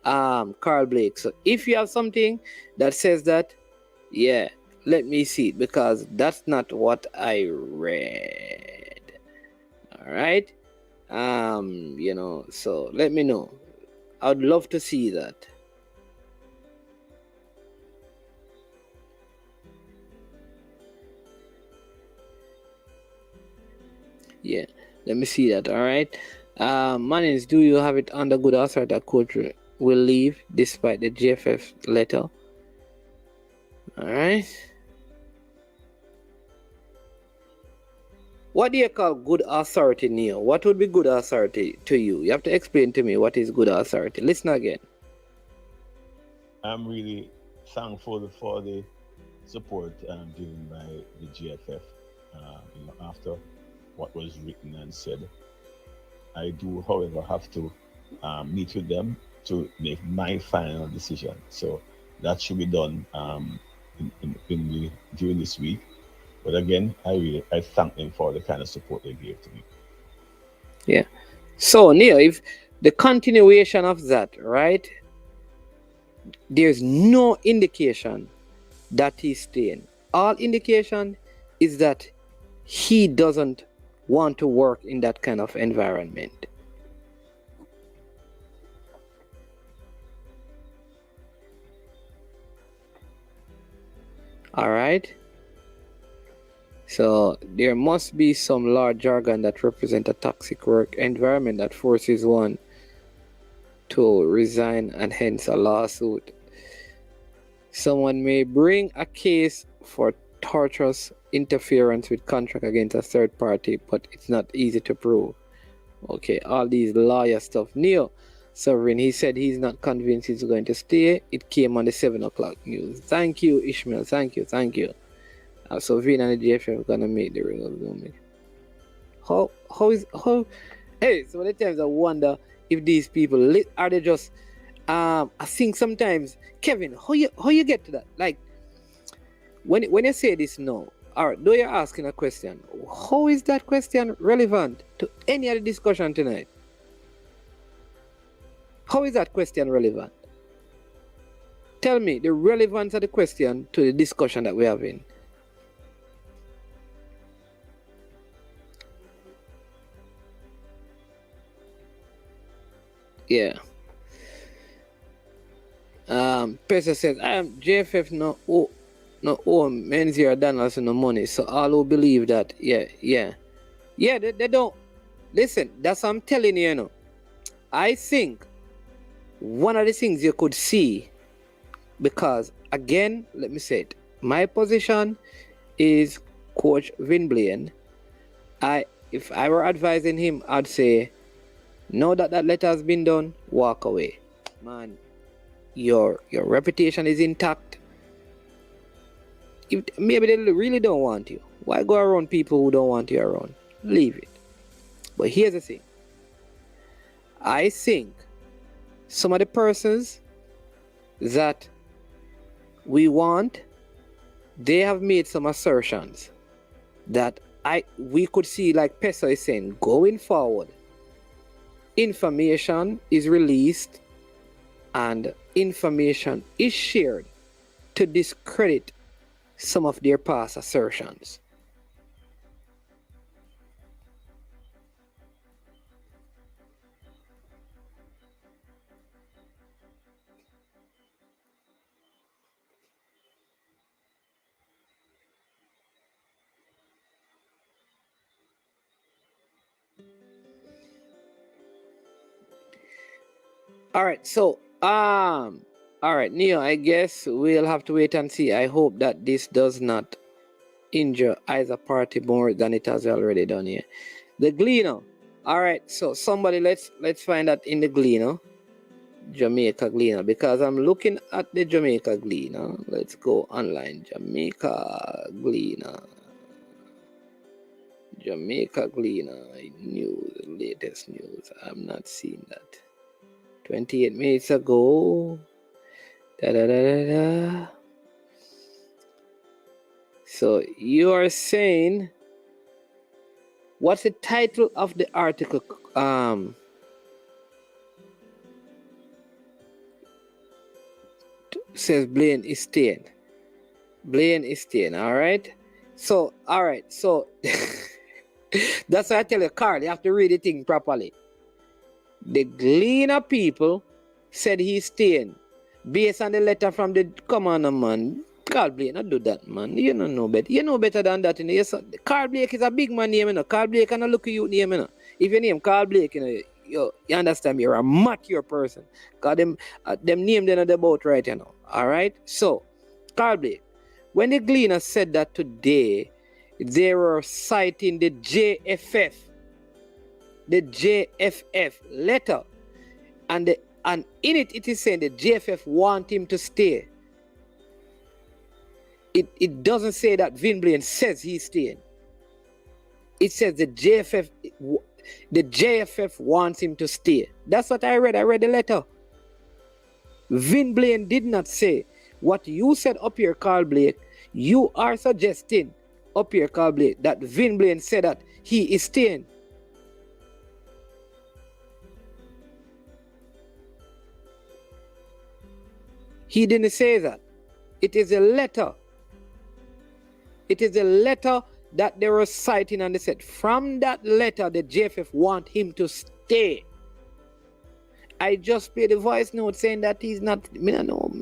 Carl Blake. So if you have something that says that, yeah, let me see it, because that's not what I read. All right. So let me know. I'd love to see that. Yeah, let me see that. All right. Mannings, do you have it under good authority that coach will leave despite the GFF letter? All right. What do you call good authority, Neil? What would be good authority to you? You have to explain to me what is good authority. Listen again. I'm really thankful for the support given by the GFF. After what was written and said, I do, however, have to meet with them to make my final decision. So that should be done during this week. But again, I thank them for the kind of support they gave to me. Yeah. So Neil, if the continuation of that, right? There's no indication that he's staying. All indication is that he doesn't want to work in that kind of environment. All right. So there must be some large jargon that represent a toxic work environment that forces one to resign, and hence a lawsuit. Someone may bring a case for tortious interference with contract against a third party, but it's not easy to prove. Okay, all these lawyer stuff. Neil Sovereign, he said he's not convinced he's going to stay. It came on the 7 o'clock news. Thank you, Ishmael. Thank you. So Vin and the GFF are gonna make the ring. How? Hey, so many times I wonder if these people are they just I think sometimes, Kevin, how you get to that? Like when you say this now, all right, though you're asking a question, how is that question relevant to any other discussion tonight? How is that question relevant? Tell me the relevance of the question to the discussion that we're having. Yeah. Person says, I am JFF no Menzies Donaldson no money. So all who believe that, yeah, they don't listen. That's what I'm telling you, know. I think one of the things you could see, because again, let me say it, my position is Coach Vin Blaine. If I were advising him, I'd say, now that letter has been done, walk away. Man, your reputation is intact. Maybe they really don't want you. Why go around people who don't want you around? Leave it. But here's the thing. I think some of the persons that we want, they have made some assertions that we could see, like Peso is saying, going forward, information is released and information is shared to discredit some of their past assertions. All right, so all right, Neo, I guess we'll have to wait and see. I hope that this does not injure either party more than it has already done here. The Gleaner. All right, so somebody let's find that in the Gleaner, Jamaica Gleaner, because I'm looking at the Jamaica Gleaner. Let's go online, Jamaica Gleaner. Jamaica Gleaner news, latest news. I'm not seeing that. 28 minutes ago. Da, da, da, da, da. So you are saying, what's the title of the article? Says Blaine is staying. Blaine is staying. All right. So that's why I tell you, Carl, you have to read the thing properly. The Gleaner people said he's staying based on the letter from the commander, man. Carl Blake, not do that, man. You don't know better. You know better than that. You know? Carl Blake is a big man name, you know. Carl Blake cannot look at you name, you know. If your name Carl Blake, you know, you understand me, you're a mature person. Because them name they're not about right, you know. Alright? So, Carl Blake, when the Gleaner said that today, they were citing the JFF letter, and in it is saying the JFF want him to stay. It doesn't say that Vin Blaine says he's staying. It says the JFF wants him to stay. That's what I read. I read the letter. Vin Blaine did not say what you said up here, Carl Blake. You are suggesting up here, Carl Blake, that Vin Blaine said that he is staying. He didn't say that. It is a letter. It is a letter that they were citing, and they said from that letter the JFF want him to stay. I just played a voice note saying that he's not. Me no know.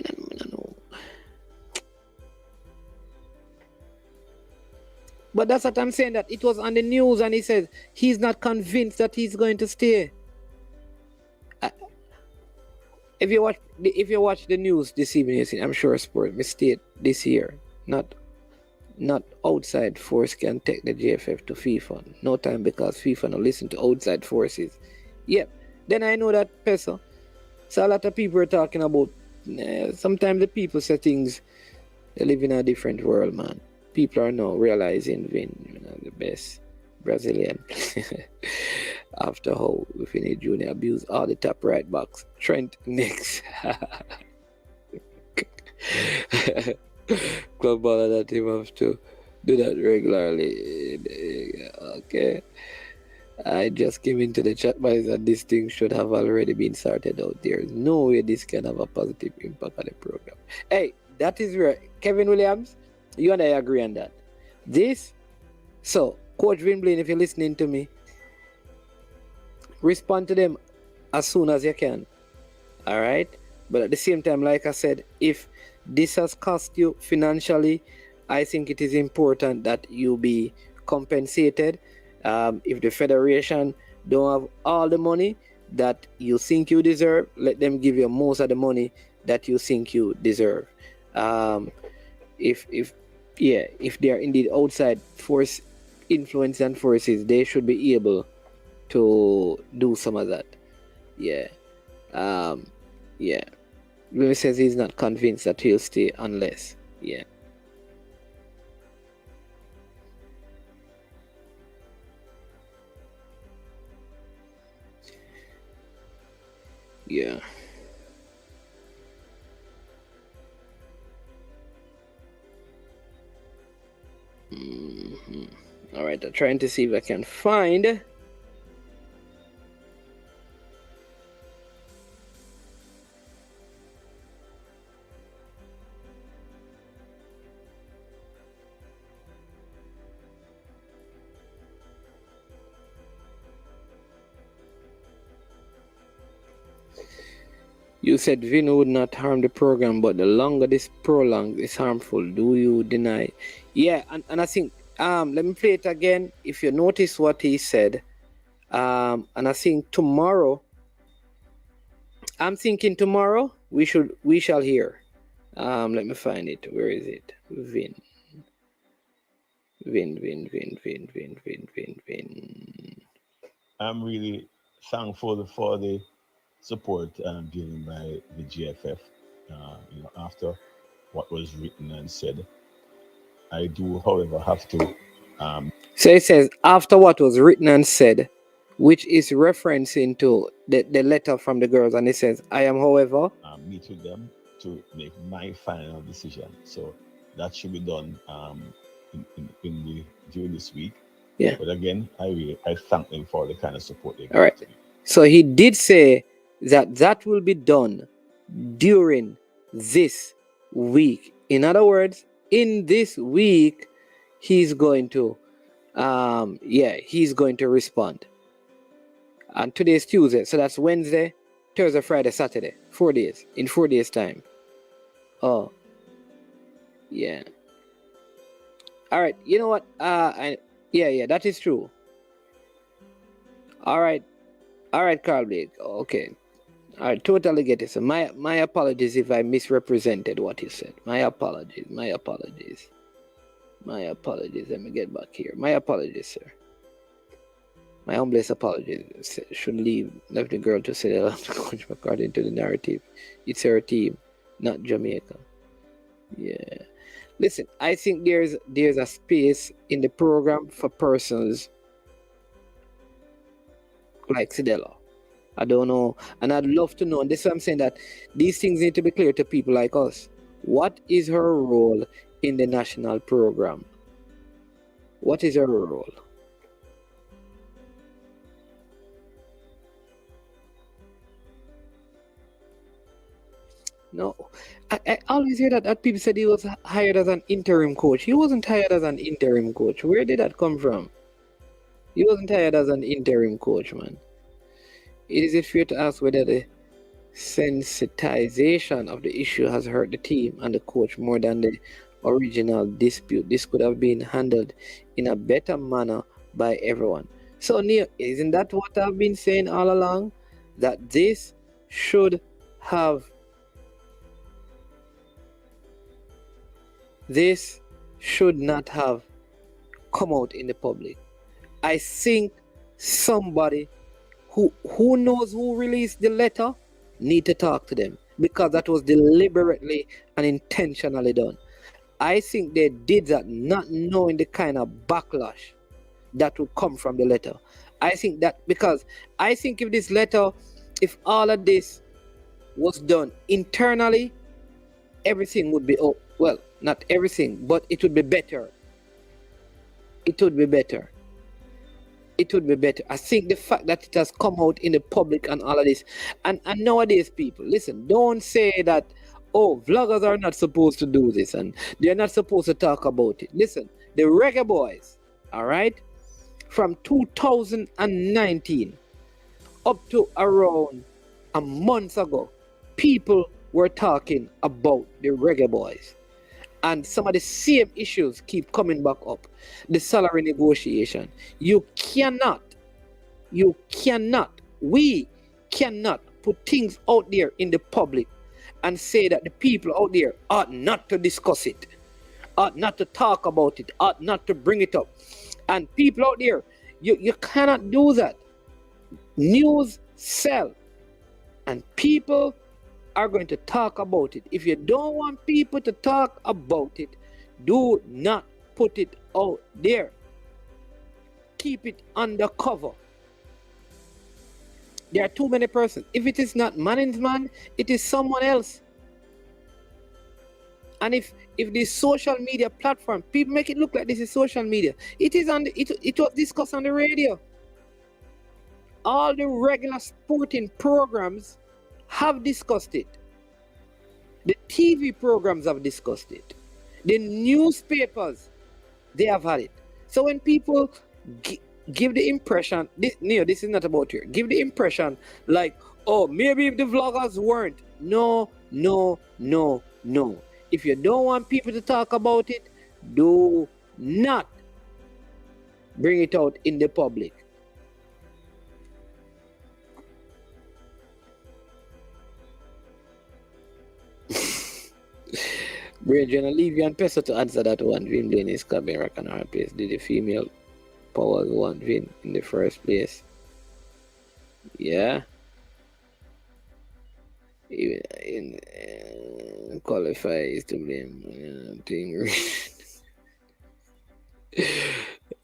But that's what I'm saying, that it was on the news and he says he's not convinced that he's going to stay. If you watch the news this evening, you see, I'm sure sport mistake this year. Not outside force can take the JFF to FIFA. No time, because FIFA don't listen to outside forces. Yep. Then I know that Peso. So a lot of people are talking about, sometimes the people say things, they live in a different world, man. People are now realizing Vin, the best Brazilian. After how Vinny Jr. abused all the top right backs. Trent next. Club baller that team have to do that regularly. Okay. I just came into the chat box that this thing should have already been started out. There is no way this can have a positive impact on the program. Hey, that is where Kevin Williams, you and I agree on that. So Coach Vin Blaine, if you're listening to me, respond to them as soon as you can. Alright? But at the same time, like I said, if this has cost you financially, I think it is important that you be compensated. If the federation don't have all the money that you think you deserve, let them give you most of the money that you think you deserve. If they are indeed outside force influence and forces, they should be able to do some of that. Louis says he's not convinced that he'll stay unless. Yeah. All right, I'm trying to see if I can find. You said Vin would not harm the program, but the longer this prolongs, it's harmful. Do you deny? Yeah, and I think, let me play it again. If you notice what he said, and I think tomorrow, I'm thinking tomorrow we shall hear. Let me find it. Where is it? Vin. I'm really thankful for the support given by the GFF. After what was written and said, I do, however, have to. So it says, after what was written and said, which is referencing to the letter from the girls, and it says, I am, however, meet with them to make my final decision. So that should be done during this week. Yeah. But again, I thank them for the kind of support they gave. All right. So he did say that will be done during this week. In other words, in this week, he's going to respond. And today's Tuesday, so that's Wednesday, Thursday, Friday, Saturday. 4 days. In 4 days' time. Oh. Yeah. All right. You know what? Yeah, that is true. All right, Carl Blake. Okay. I totally get it. So my apologies if I misrepresented what you said. My apologies. Let me get back here. My apologies, sir. My humblest apologies. Should left the girl to say that Coach according to the narrative. It's her team, not Jamaica. Yeah. Listen, I think there's a space in the program for persons like Sidela. I don't know, and I'd love to know, and this is why I'm saying that these things need to be clear to people like us. What is her role in the national program? What is her role? No, I always hear that people said he was hired as an interim coach. He wasn't hired as an interim coach. Where did that come from? He wasn't hired as an interim coach, man. Is it fair to ask whether the sensitization of the issue has hurt the team and the coach more than the original dispute? This could have been handled in a better manner by everyone. So, Neil, isn't that what I've been saying all along? That this should not have come out in the public. I think somebody who knows who released the letter need to talk to them, because that was deliberately and intentionally done. I think they did that not knowing the kind of backlash that would come from the letter. I think that because I think if all of this was done internally, everything would be well, not everything, but it would be better. It would be better. I think the fact that it has come out in the public and all of this, and nowadays people, listen, don't say that, oh, vloggers are not supposed to do this and they're not supposed to talk about it. Listen, the Reggae Boys, all right, from 2019 up to around a month ago, people were talking about the Reggae Boys. And some of the same issues keep coming back up. The salary negotiation. We cannot put things out there in the public and say that the people out there ought not to discuss it, ought not to talk about it, ought not to bring it up. And people out there, you cannot do that. News sell. And people are going to talk about it. If you don't want people to talk about it, do not put it out there. Keep it undercover. There are too many persons. If it is not Manning's man, it is someone else. And if the social media platform, people make it look like this is social media. It is it was discussed on the radio. All the regular sporting programs have discussed it. The TV programs have discussed it. The newspapers, they have had it. So when people give the impression, this is not about you. Give the impression like, oh, maybe if the vloggers weren't. No. If you don't want people to talk about it, do not bring it out in the public. Bridget, and leave you and Peso to answer that one. Vin Blaine is coming rock and hard place. Did the female powers want Vin in the first place? Yeah. Even in qualifies to blame thing.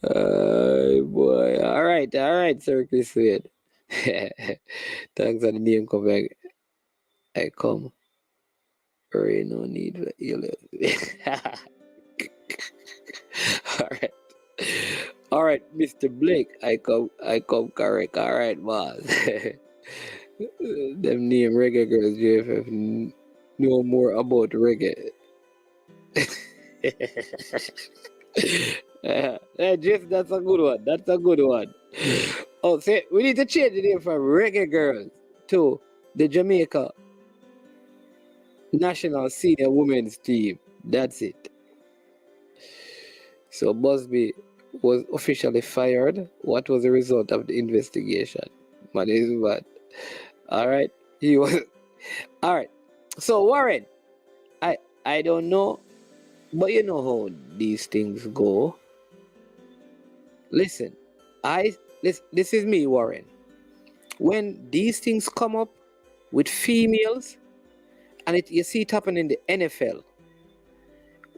Boy. Alright, Sir Chris Wade. Thanks for the name come back. I come. Already no need for illness. Alright, Mr. Blake. I come correct. Alright, boss. Them name reggae girls JFF know more about reggae. Just that's a good one. Oh, say we need to change the name from reggae girls to the Jamaica National Senior Women's Team. That's it. So Busby was officially fired. What was the result of the investigation? Man, is bad. Alright. He was alright. So Warren, I don't know, but you know how these things go. Listen, this is me, Warren. When these things come up with females, and you see it happen in the NFL,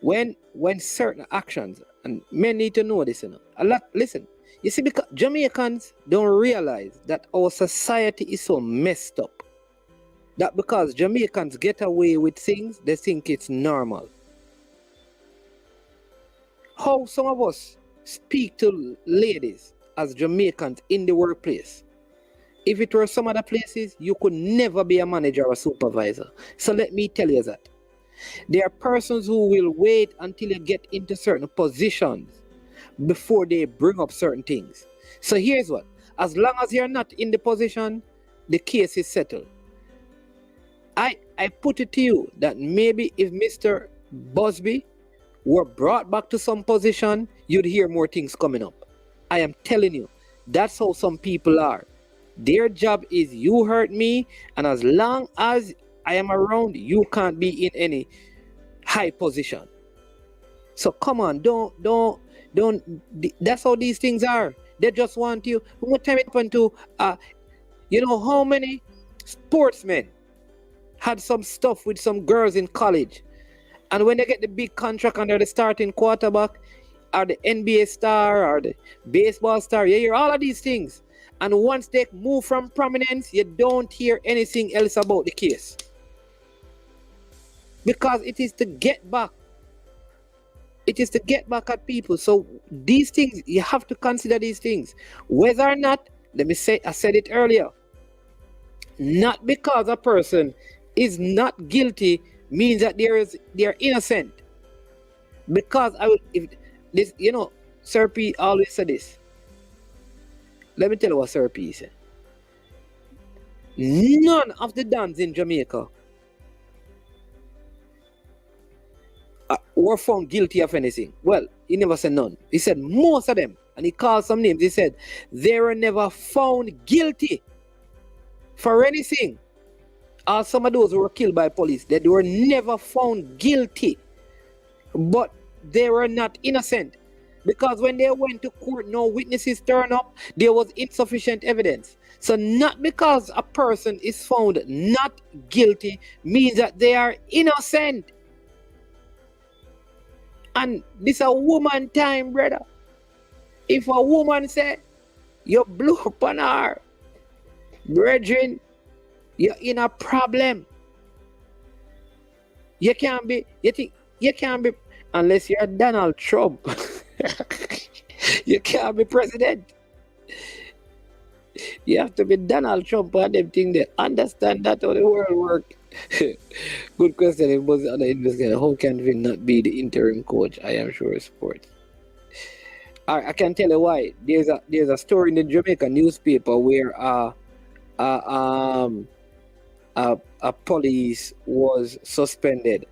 when certain actions, and men need to know this, listen, you see, because Jamaicans don't realize that our society is so messed up that because Jamaicans get away with things, they think it's normal. How some of us speak to ladies as Jamaicans in the workplace. If it were some other places, you could never be a manager or a supervisor. So let me tell you that. There are persons who will wait until you get into certain positions before they bring up certain things. So here's what. As long as you're not in the position, the case is settled. I put it to you that maybe if Mr. Busby were brought back to some position, you'd hear more things coming up. I am telling you, that's how some people are. Their job is you hurt me, and as long as I am around, you can't be in any high position. So come on, don't. That's how these things are. They just want you. What time it happened to, you know how many sportsmen had some stuff with some girls in college, and when they get the big contract and they're the starting quarterback, or the NBA star, or the baseball star, you hear all of these things. And once they move from prominence, you don't hear anything else about the case. Because it is to get back. It is to get back at people. So these things, you have to consider these things. Whether or not, let me say, I said it earlier, not because a person is not guilty means that they are innocent. Because Sir P always said this. Let me tell you what Sir P said. None of the dons in Jamaica were found guilty of anything. Well, he never said none. He said most of them, and he called some names. He said they were never found guilty for anything. Or some of those who were killed by police, they were never found guilty, but they were not innocent. Because when they went to court, no witnesses turned up, there was insufficient evidence. So not because a person is found not guilty means that they are innocent. And this a woman time, brother. If a woman say you blew up on her, brethren, you're in a problem. You can't be unless you're Donald Trump. You can't be president. You have to be Donald Trump and them thing there. Understand that how the world works. Good question. It was an investigator. How can Vin not be the interim coach? I am sure sports. I can tell you why. There's a story in the Jamaica newspaper where a police was suspended,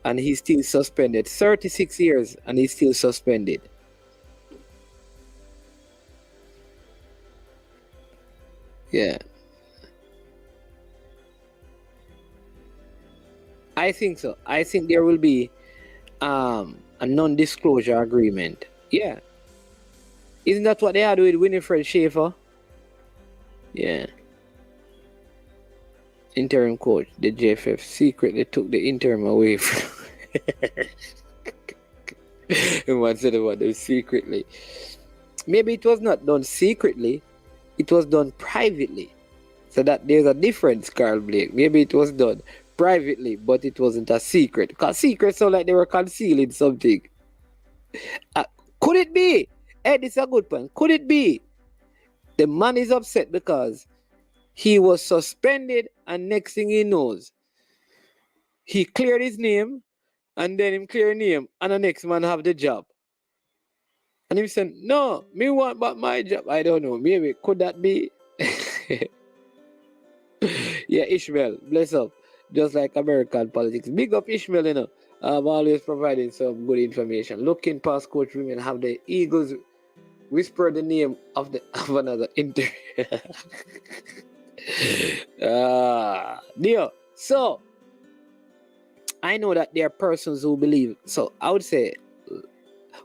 and he's still suspended. 36 years, and he's still suspended. Yeah. I think so. I think there will be a non-disclosure agreement. Yeah. Isn't that what they had with Winifred Schaefer? Yeah. Interim coach, the JFF secretly took the interim away from one said about them secretly. Maybe it was not done secretly, it was done privately. So that there's a difference, Carl Blake. Maybe it was done privately, but it wasn't a secret. Because secrets sound like they were concealing something. Could it be? Ed, it's a good point. Could it be the man is upset because he was suspended, and next thing he knows, he cleared his name, and then him clear name, and the next man have the job. And he said, no, me want but my job. I don't know. Maybe could that be? Yeah, Ishmael, bless up. Just like American politics. Big up Ishmael, you know. I'm always providing some good information. Looking past Coach Women, have the Eagles whisper the name of another inter. Deal. So I know that there are persons who believe. So I would say,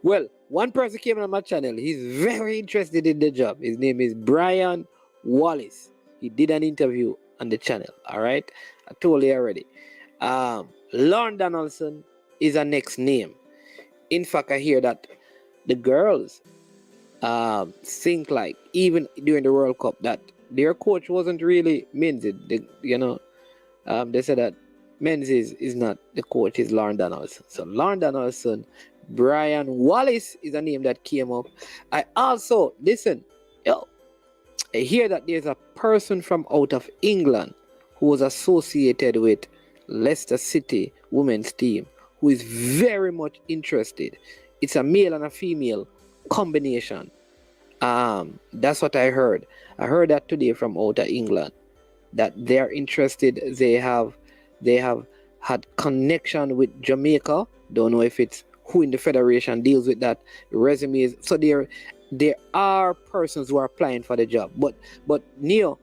well, one person came on my channel. He's very interested in the job. His name is Brian Wallace. He did an interview on the channel. All right, I told you already. Lauren Donaldson is a next name. In fact, I hear that the girls think like even during the World Cup that their coach wasn't really Menzies. They said that Menzies is not the coach, is Lauren Donaldson. So Lauren Donaldson, Brian Wallace is a name that came up. I also I hear that there's a person from out of England who was associated with Leicester City women's team who is very much interested. It's a male and a female combination. That's what I heard. I heard that today from out of England, that they're interested. They have had connection with Jamaica. Don't know if it's who in the federation deals with that resumes. So there are persons who are applying for the job. But Neo,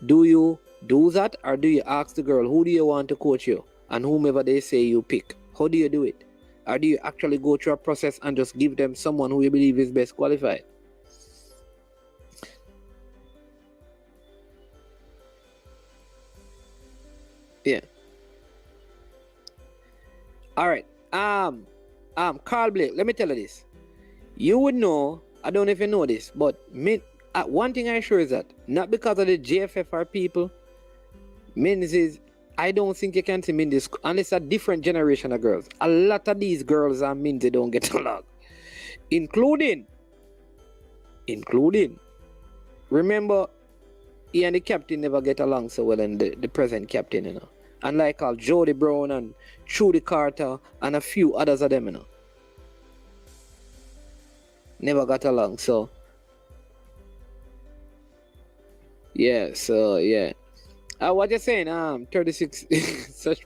do you do that, or do you ask the girl who do you want to coach you, and whomever they say you pick? How do you do it? Or do you actually go through a process and just give them someone who you believe is best qualified? Yeah. All right. Carl Blake, let me tell you this. You would know, I don't know if you know this, but one thing I'm sure is that not because of the JFFR people, Menzies, I don't think you can see Menzies unless a different generation of girls. A lot of these girls and Menzies don't get along. Including, remember, he and the captain never get along so well, and the present captain, you know. And like all Jody Brown and Trudy Carter and a few others of them, you know. Never got along, so yeah, what you saying? 36 such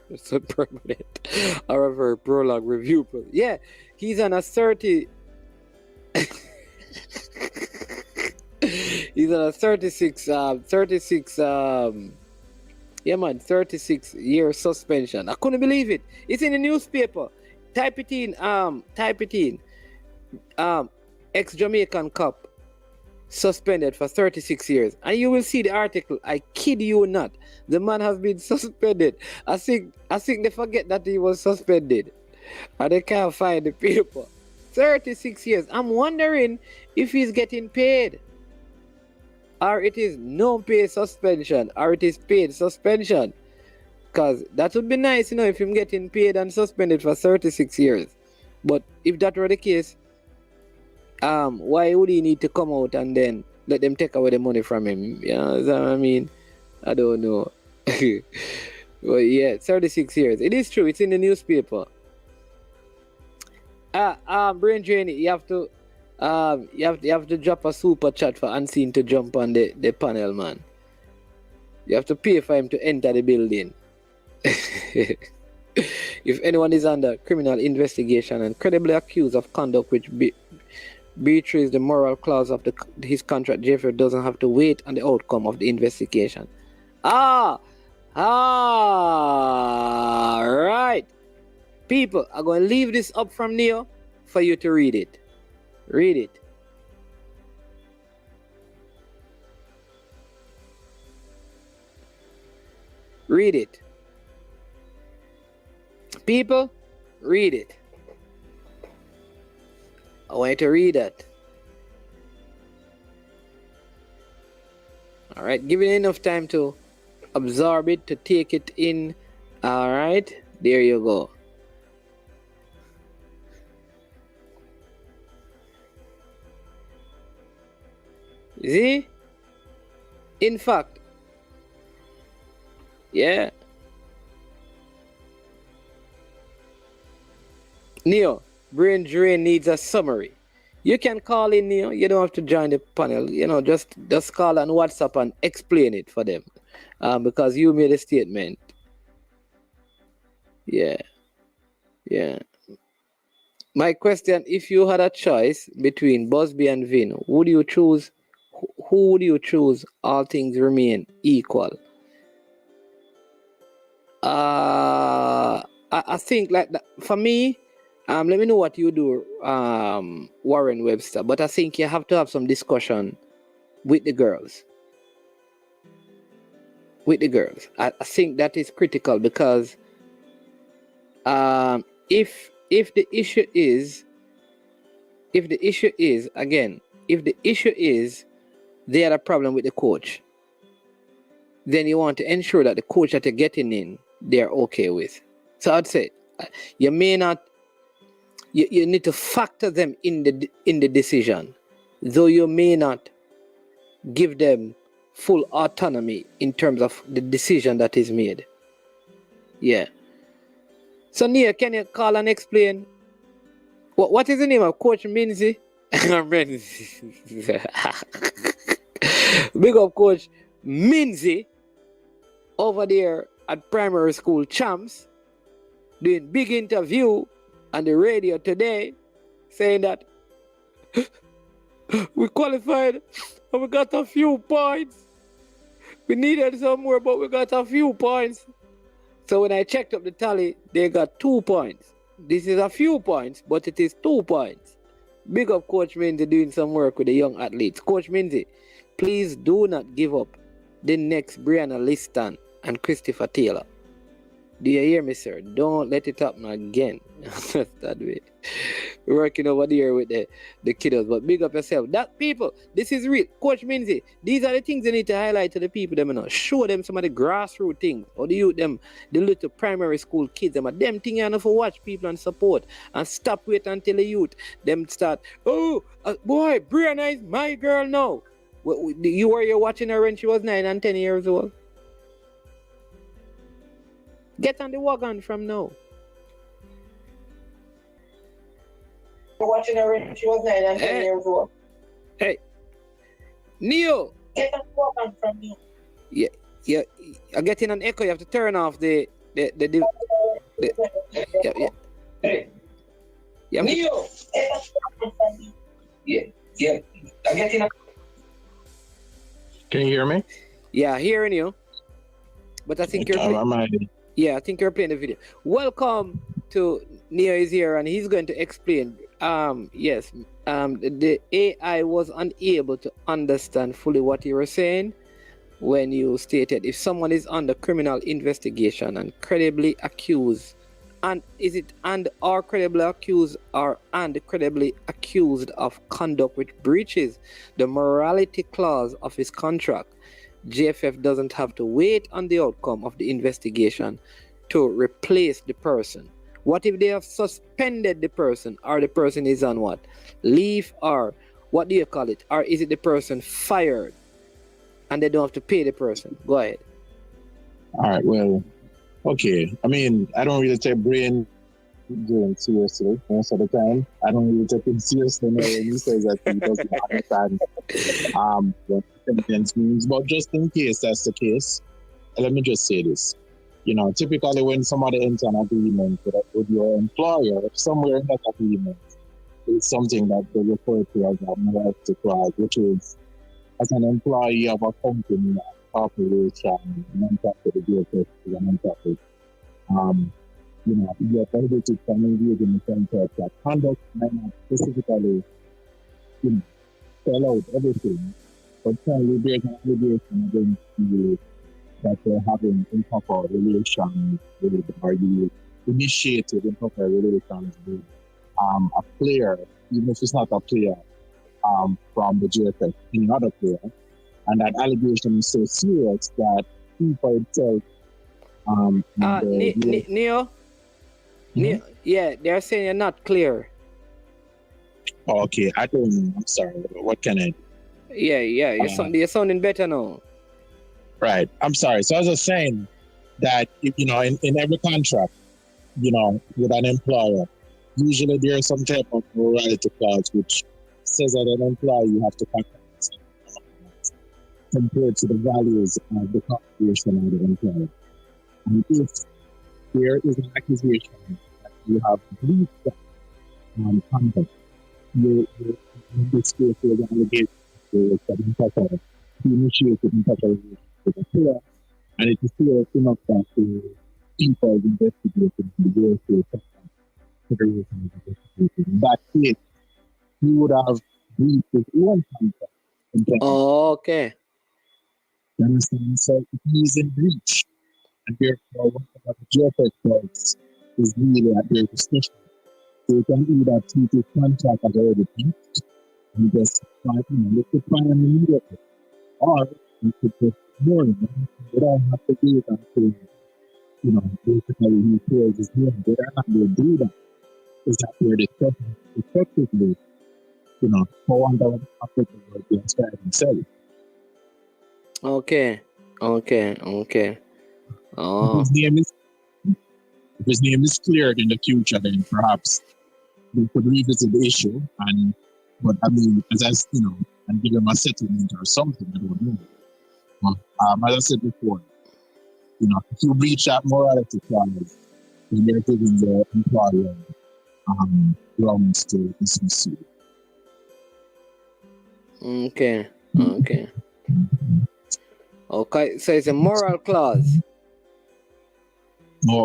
permanent. However, prologue review. Yeah, he's on a 30. He's on a 36 36-year suspension. I couldn't believe it. It's in the newspaper. Type it in. Ex-Jamaican cop suspended for 36 years. And you will see the article. I kid you not. The man has been suspended. I think they forget that he was suspended. And they can't find the paper. 36 years. I'm wondering if he's getting paid. Or it is no pay suspension. Or it is paid suspension. Because that would be nice, you know, if him getting paid and suspended for 36 years. But if that were the case, why would he need to come out and then let them take away the money from him? You know what I mean? I don't know. Well, yeah, 36 years. It is true. It's in the newspaper. Brain Drain, you have to drop a super chat for Unseen to jump on the panel, man. You have to pay for him to enter the building. If anyone is under criminal investigation and credibly accused of conduct which breaches the moral clause of his contract, Jeffrey doesn't have to wait on the outcome of the investigation. Right. People, I'm going to leave this up from Neo for you to read it. Read it. Read it. People, read it. I want you to read that. All right, give it enough time to absorb it, to take it in. All right, there you go. See? In fact, yeah. Neo, brain drain needs a summary. You can call in, Neo. You don't have to join the panel. You know, just call on WhatsApp and explain it for them, because you made a statement. Yeah. My question: if you had a choice between Busby and Vin, would you choose? Who would you choose? All things remain equal. I think like that, for me. Let me know what you do, Warren Webster. But I think you have to have some discussion with the girls. I think that is critical, because if the issue is they had a problem with the coach, then you want to ensure that the coach that you're getting in, they're okay with. So I'd say you may not. You need to factor them in the decision, though you may not give them full autonomy in terms of the decision that is made. Yeah. So Nia, can you call and explain what is the name of Coach Minzy? Big up Coach Minzy over there at Primary School Champs, doing big interview on the radio today, saying that we qualified and we got a few points. We needed some more, but we got a few points. So when I checked up the tally, they got 2 points. This is a few points, but it is 2 points. Big up Coach Minzy doing some work with the young athletes. Coach Minzy, please do not give up the next Brianna Liston and Christopher Taylor. Do you hear me, sir? Don't let it happen again. That way. We're working over there with the kiddos, but big up yourself. That people, this is real. Coach Minzy, these are the things you need to highlight to the people. Them, you know. Show them some of the grassroots things. Or the youth, them, the little primary school kids, them things you know for watch people and support. And stop wait until the youth, them start, boy, Brianna is my girl now. You were here watching her when she was 9 and 10 years old? Get on the wagon from now. Watching her when she was 9 and 10 years old. Hey, Neo. Get on the wagon from now. Yeah. I'm getting an echo. You have to turn off the yeah. Hey. Yeah, Neo. Yeah. I'm getting. Can you hear me? Yeah, hearing you. But I think you're. Yeah, I think you're playing the video. Welcome to Neo is here, and he's going to explain. The AI was unable to understand fully what you were saying when you stated if someone is under criminal investigation and credibly accused, and is it or credibly accused of conduct which breaches the morality clause of his contract, JFF doesn't have to wait on the outcome of the investigation to replace the person. What if they have suspended the person, or the person is on what? Leave, or what do you call it? Or is it the person fired and they don't have to pay the person? Go ahead. All right, well, okay. I mean, I don't really take brain drain seriously most of the time. I don't really take it seriously when he says that he doesn't understand what sentence means. But just in case that's the case, let me just say this. You know, typically when somebody enters an agreement with your employer, somewhere in that agreement, it's something that they refer to as a morality clause, which is as an employee of a company, a corporation, non-profit, a non-profit, you are prohibited from engaging in contact that conduct might not specifically, spell out everything, but certainly there's an obligation against you that you're having improper relations with, or you initiated improper relations with a player, even if it's not a player from the JFF, any other player, and that allegation is so serious that FIFA itself. Neo, yeah, they're saying you're not clear. Okay, I don't know. I'm sorry. What can I do? Yeah, you're sounding better now. Right. I'm sorry. So I was just saying that, in every contract, with an employer, usually there's some type of morality clause which says that an employer you have to contact compared to the values of the corporation or the employer. And if there is an accusation that you have breached that conduct, in this case, there's an allegation that you initiated improper relations with the player, and it is serious enough that the people investigating the USA Federation is investigating. In that case, he would have breached his own contract. Oh, okay. You understand? So he's in breach, and therefore whatever the JFF does is really at their discretion. So you can either treat his contract as already breached and just find him immediately, or you could just ignore him. They don't have to do it until, basically he clears his name. They're not going to do that. Is that we're discussing effectively, for one that applicable against himself. Okay. Oh. If his name is cleared in the future, then perhaps we could revisit the issue. But I mean, and give him a settlement or something. I don't know. As I said before, if you breach that morality clause, then you're giving the employer grounds to dismiss you. Okay. Okay, so it's a moral clause.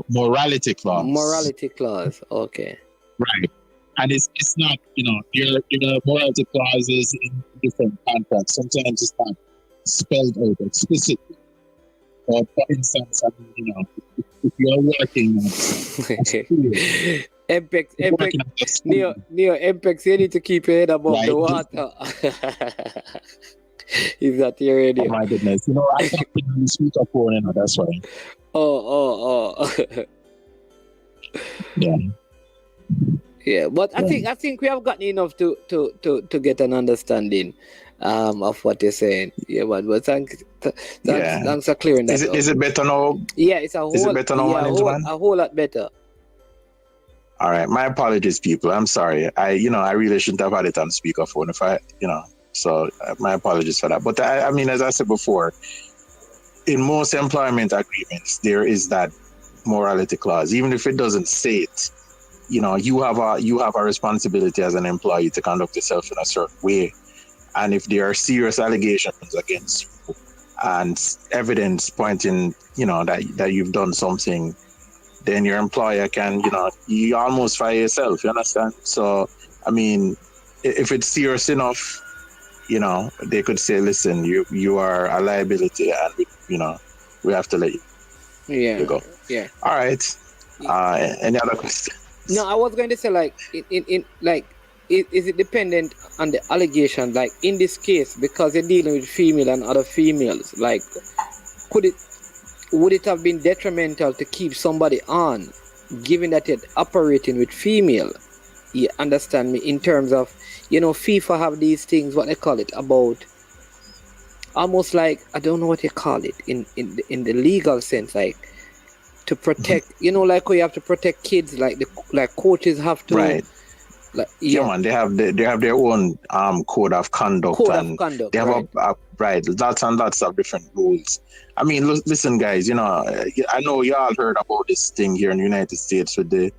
Morality clause. Morality clause. Okay. Right. And it's not, your morality clauses in different contracts. Sometimes it's not spelled out explicitly. But for instance, if you're working at school, Apex, Neo, Apex, you need to keep your head above the water. Is that your radio? Oh my goodness. I can't put on the speakerphone, that's why. Oh. Yeah. Yeah, but I think we have gotten enough to get an understanding of what you're saying. Yeah, but thanks for clearing that. Is it better now? Yeah, it's a whole lot better. All right, my apologies, people. I'm sorry. I really shouldn't have had it on speakerphone. So my apologies for that. But I mean, as I said before, in most employment agreements, there is that morality clause. Even if it doesn't say it, you have a responsibility as an employee to conduct yourself in a certain way. And if there are serious allegations against you and evidence pointing, that you've done something, then your employer can, you almost fire yourself. You understand? So, I mean, if it's serious enough, they could say, listen, you are a liability, and we have to let you go. Yeah. All right. Any other questions? No, I was going to say, is it dependent on the allegation? Like in this case, because you're dealing with female and other females, like would it have been detrimental to keep somebody on, given that you're operating with female? You understand me? In terms of, FIFA have these things, what they call it, about almost like, I don't know what you call it in the legal sense, like to protect, like how you have to protect kids, like coaches have to. Right. Man, they have their own code of conduct. They have lots and lots of different rules. I mean, listen, guys. I know y'all heard about this thing here in the United States with the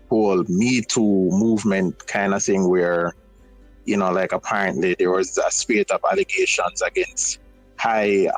whole Me Too movement kind of thing, where apparently there was a spate of allegations against high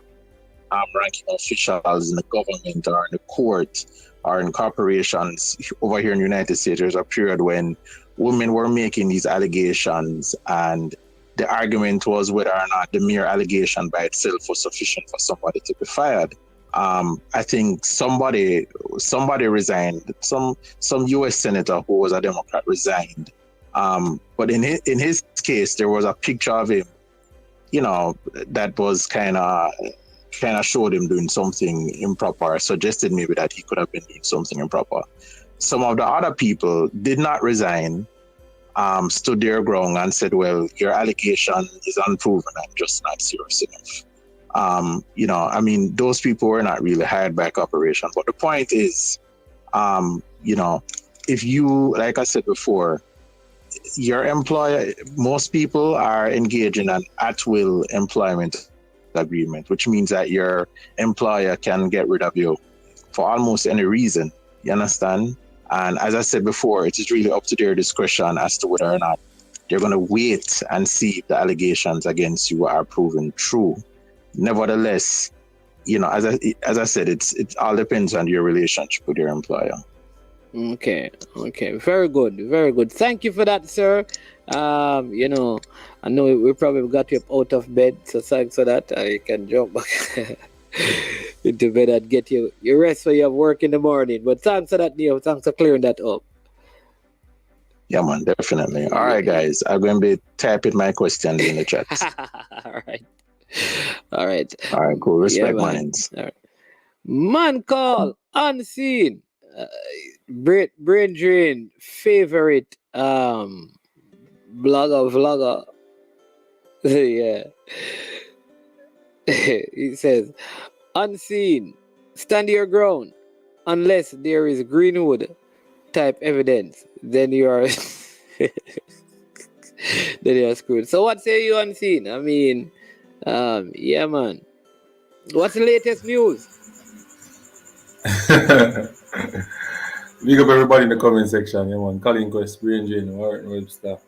ranking officials in the government or in the court or in corporations over here in the United States, there's a period when women were making these allegations, and the argument was whether or not the mere allegation by itself was sufficient for somebody to be fired. I think somebody resigned. Some U.S. senator who was a Democrat resigned. But in his case, there was a picture of him, that was kind of showed him doing something improper, suggested maybe that he could have been doing something improper. Some of the other people did not resign, stood their ground and said, well, your allegation is unproven and just not serious enough. Those people were not really hired by corporation. But the point is, if you, like I said before, your employer, most people are engaged in an at-will employment agreement, which means that your employer can get rid of you for almost any reason. You understand? And as I said before, it is really up to their discretion as to whether or not they're going to wait and see if the allegations against you are proven true. Nevertheless, as I said, it all depends on your relationship with your employer. Okay. Very good. Thank you for that, sir. I know we probably got you up out of bed, so thanks for that. I can jump back into bed and get you rest when you have work in the morning. But thanks for that, Neo. Thanks for clearing that up. Yeah, man, definitely. All right, guys. I'm going to be typing my questions in the chat. All right, cool. Respect, mines. All right. Man call unseen. Brain drain favorite vlogger. Yeah. He says, unseen, stand your ground unless there is Greenwood type evidence, then you are screwed. So what say you, unseen? I mean, yeah, man. What's the latest news? Big up everybody in the comment section, yeah, man. Colin Quest, Brain Jane, Warren Webster,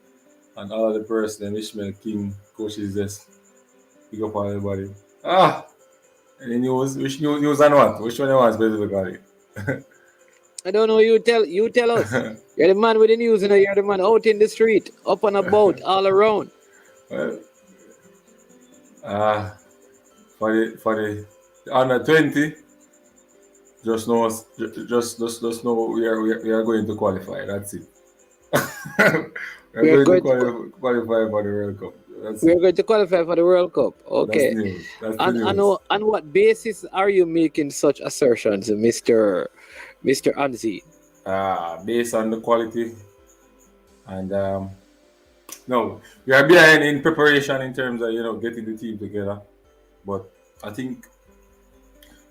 and all the person, Ishmael King, Coaches Desk. Big up on everybody. Any news? Which news and what? Which one you want specifically? I don't know. You tell us. You're the man with the news, and you're the man out in the street, up and about, all around. Well, for the under 20, just know we are going to qualify. That's it. we're going to qualify for the World Cup. We're going to qualify for the World Cup. Okay. That's the news. On what basis are you making such assertions, Mr. Anzi? Based on the quality, and no, we are behind in preparation in terms of getting the team together. But I think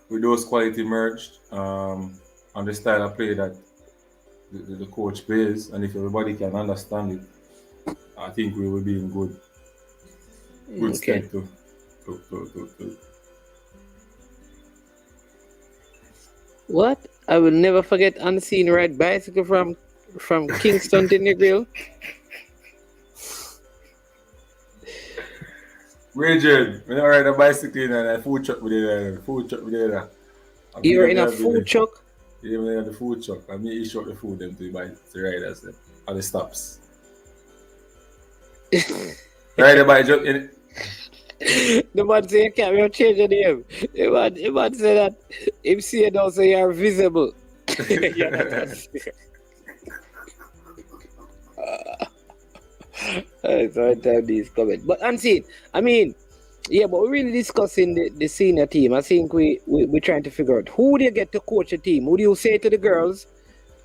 with those quality merged on the style of play that the coach plays, and if everybody can understand it, I think we will be in good state to. What? I will never forget unseen ride bicycle from Kingston to Negril. Richard, when I ride a bicycle and a food truck with it, You're in a food truck? Yeah, when I have the food truck. I mean, you short the food them to the riders them at the stops. Ride a bike in. The man say you can't change the name. The man say that if see it also you are visible. So I tell these comments. But unseen, I mean, yeah, but we're really discussing the senior team. I think we're trying to figure out who do you get to coach a team? Who do you say to the girls?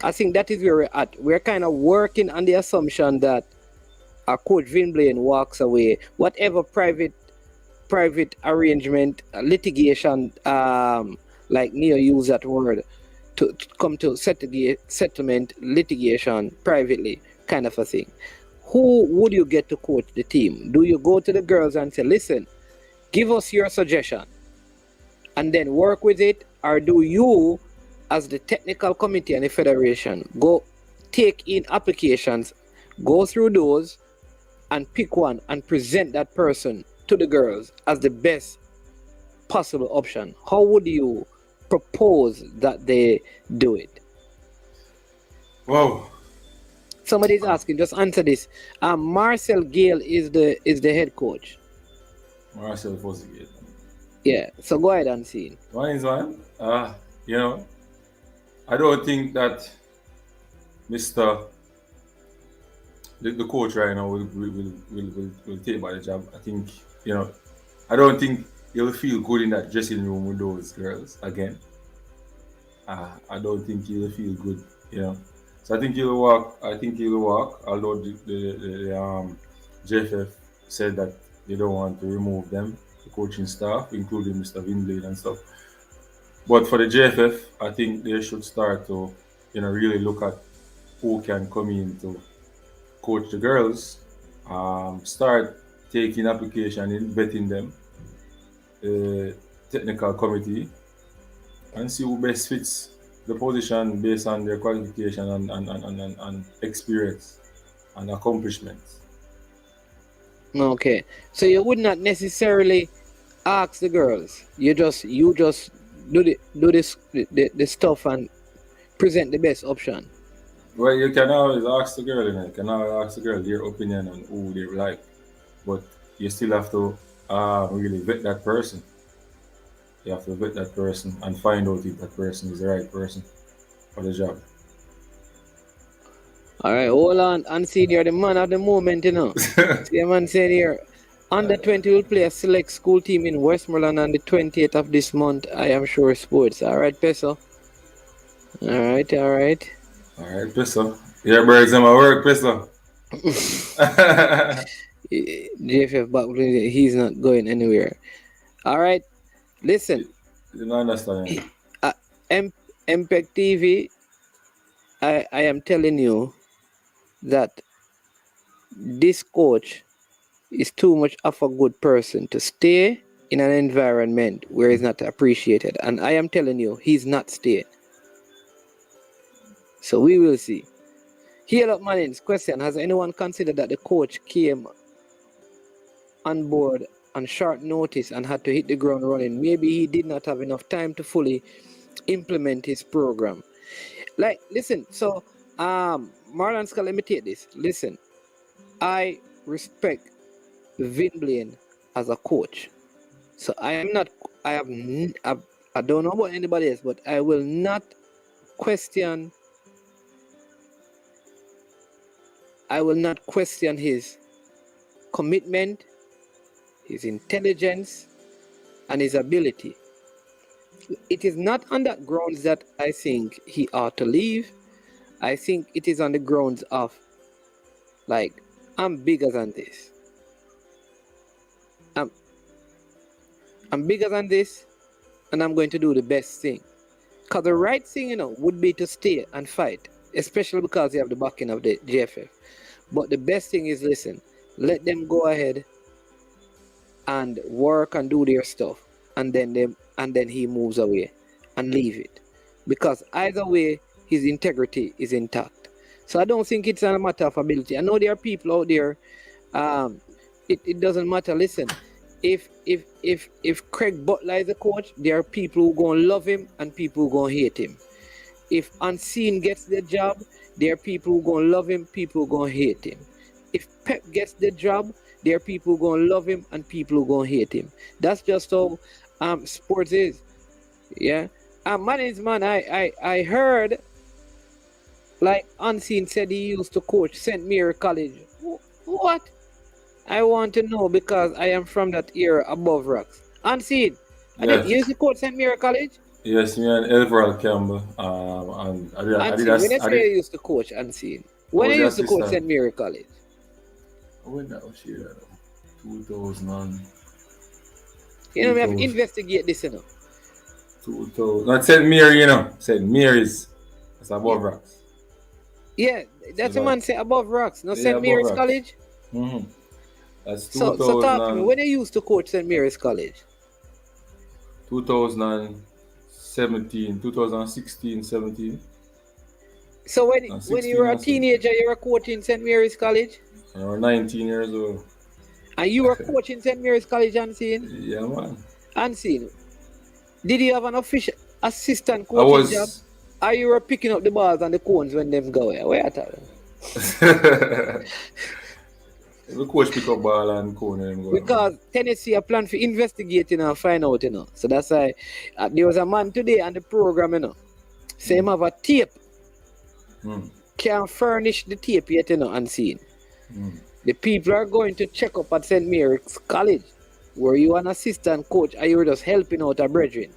I think that is where we're at. We're kind of working on the assumption that our coach Vin Blaine walks away. Whatever private arrangement, litigation, like Neo used that word, to come to settlement, litigation, privately, kind of a thing. Who would you get to coach the team? Do you go to the girls and say, listen, give us your suggestion and then work with it? Or do you, as the technical committee and the federation, go take in applications, go through those and pick one and present that person to the girls as the best possible option? How would you propose that they do it? Wow. Somebody's asking. Just answer this. Marcel Gale is the head coach. Marcel Fosigate. Yeah. So go ahead and see. One is one. You know, I don't think that Mr. The coach right now will take by the job. I think, you know, I don't think he'll feel good in that dressing room with those girls again. I don't think he'll feel good, you know. So I think he'll walk. Although the JFF said that they don't want to remove them, the coaching staff, including Mr. Vin Blaine and stuff. But for the JFF, I think they should start to, you know, really look at who can come in to coach the girls. Start taking application and vetting them, technical committee, and see who best fits the position based on their qualification and experience and accomplishments. Okay. So you would not necessarily ask the girls. You just do the stuff and present the best option. Well, you can always ask the girl, you know, you can always ask the girl their opinion on who they like, but you still have to really vet that person. You have to vet that person and find out if that person is the right person for the job. All right, hold on. Unseen, you're the man of the moment, you know. See a man saying here, under 20 will play a select school team in Westmoreland on the 28th of this month. I am sure sports. All right, Peso. All right. All right, Peso. Your birds in my work, Peso. JFF back, he's not going anywhere. All right, listen. You don't understand. MPEG TV, I am telling you that this coach is too much of a good person to stay in an environment where he's not appreciated. And I am telling you, he's not staying. So we will see. Here up Manning's question, has anyone considered that the coach came on board on short notice and had to hit the ground running? Maybe he did not have enough time to fully implement his program. Like, listen, so Marlon Scott, let me take this. Listen, I respect Vin Blaine as a coach. So I don't know about anybody else, but I will not question his commitment, his intelligence, and his ability. It is not on that grounds that I think he ought to leave. I think it is on the grounds of, like, I'm bigger than this. I'm bigger than this, and I'm going to do the best thing. Because the right thing, would be to stay and fight, especially because you have the backing of the JFF. But the best thing is, listen, let them go ahead and work and do their stuff, and then he moves away and leave it. Because either way, his integrity is intact. So I don't think it's a matter of ability. I know there are people out there. It doesn't matter. Listen, if Craig Butler is a coach, there are people who gonna love him and people who gonna hate him. If Unseen gets the job, there are people who gonna love him, people who gonna hate him. If Pep gets the job, there are people who gonna love him and people who gonna hate him. That's just how sports is. Yeah. My name is man. I heard, like Unseen said, he used to coach St. Mary College. What? I want to know because I am from that era above rocks. Unseen, Yes. you used to coach St. Mary College? Yes, me and Elveral Campbell. And I did Unseen, when you used to coach Unseen? When you used to coach St. Mary College? When that was here, 2000. We have to investigate this, 2000. Not St. Mary, St. Mary's. That's above rocks. Yeah, that's a man say above rocks, not Yeah, St. above Mary's rocks. College. Mm-hmm. That's So 2000. talk to me. When you used to coach St. Mary's College? 2017, 2016, 17. So when you were a teenager, you were coaching St. Mary's College? I was 19 years old. And you were coaching St. Mary's College, Unseen? Yeah, man. Unseen. Did you have an official? assistant I coaching job? was. Are you were picking up the balls and the cones when them go? Where at all? The coach pick up ball and corner and go. Because Tennessee are plan for investigating and find out, you know. So that's why there was a man today on the program, you know. Say him have a tape. Can't furnish the tape yet, you know, unseen. The people are going to check up at St. Mary's College. Were you an assistant coach or you were just helping out a brethren?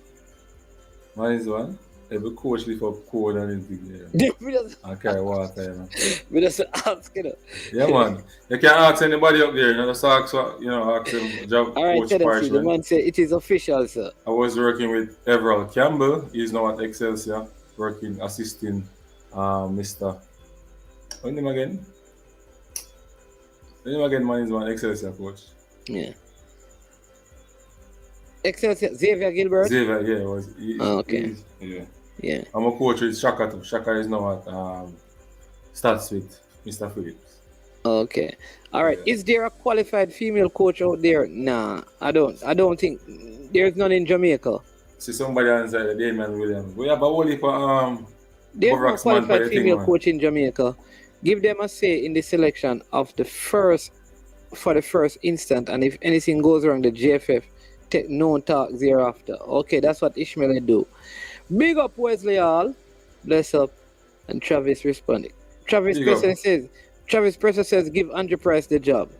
Mine is one. Every coach lift up code and anything. I carry water, you know. We just ask, you know. Yeah, man. You can't ask anybody up there. You know, just ask, ask them job All right, coach Tennessee, the parchment. man said it is official, sir. I was working with Everall Campbell. He's now at Excelsior, working, assisting Mr. What's his name again? What's his name again, man, is one Excelsior coach. Yeah. Excelsior, Xavier Gilbert? Xavier, yeah, it was. Okay. Yeah. I'm a coach with Shaka too. Shaka is now at Stats with Mr. Phillips. Okay. All right. Yeah. Is there a qualified female coach out there? Nah, I don't think there's none in Jamaica. See somebody answer Damian Williams. We have a whole heap of There's no Bovrax man qualified for the thing, female man. coach in Jamaica. Give them a say in the selection of the first instant, and if anything goes wrong, the GFF take no talk thereafter. Okay, that's what Ishmael do. Big up Wesley Hall, bless up, and Travis responding. Travis Presser says, give Andrew Price the job.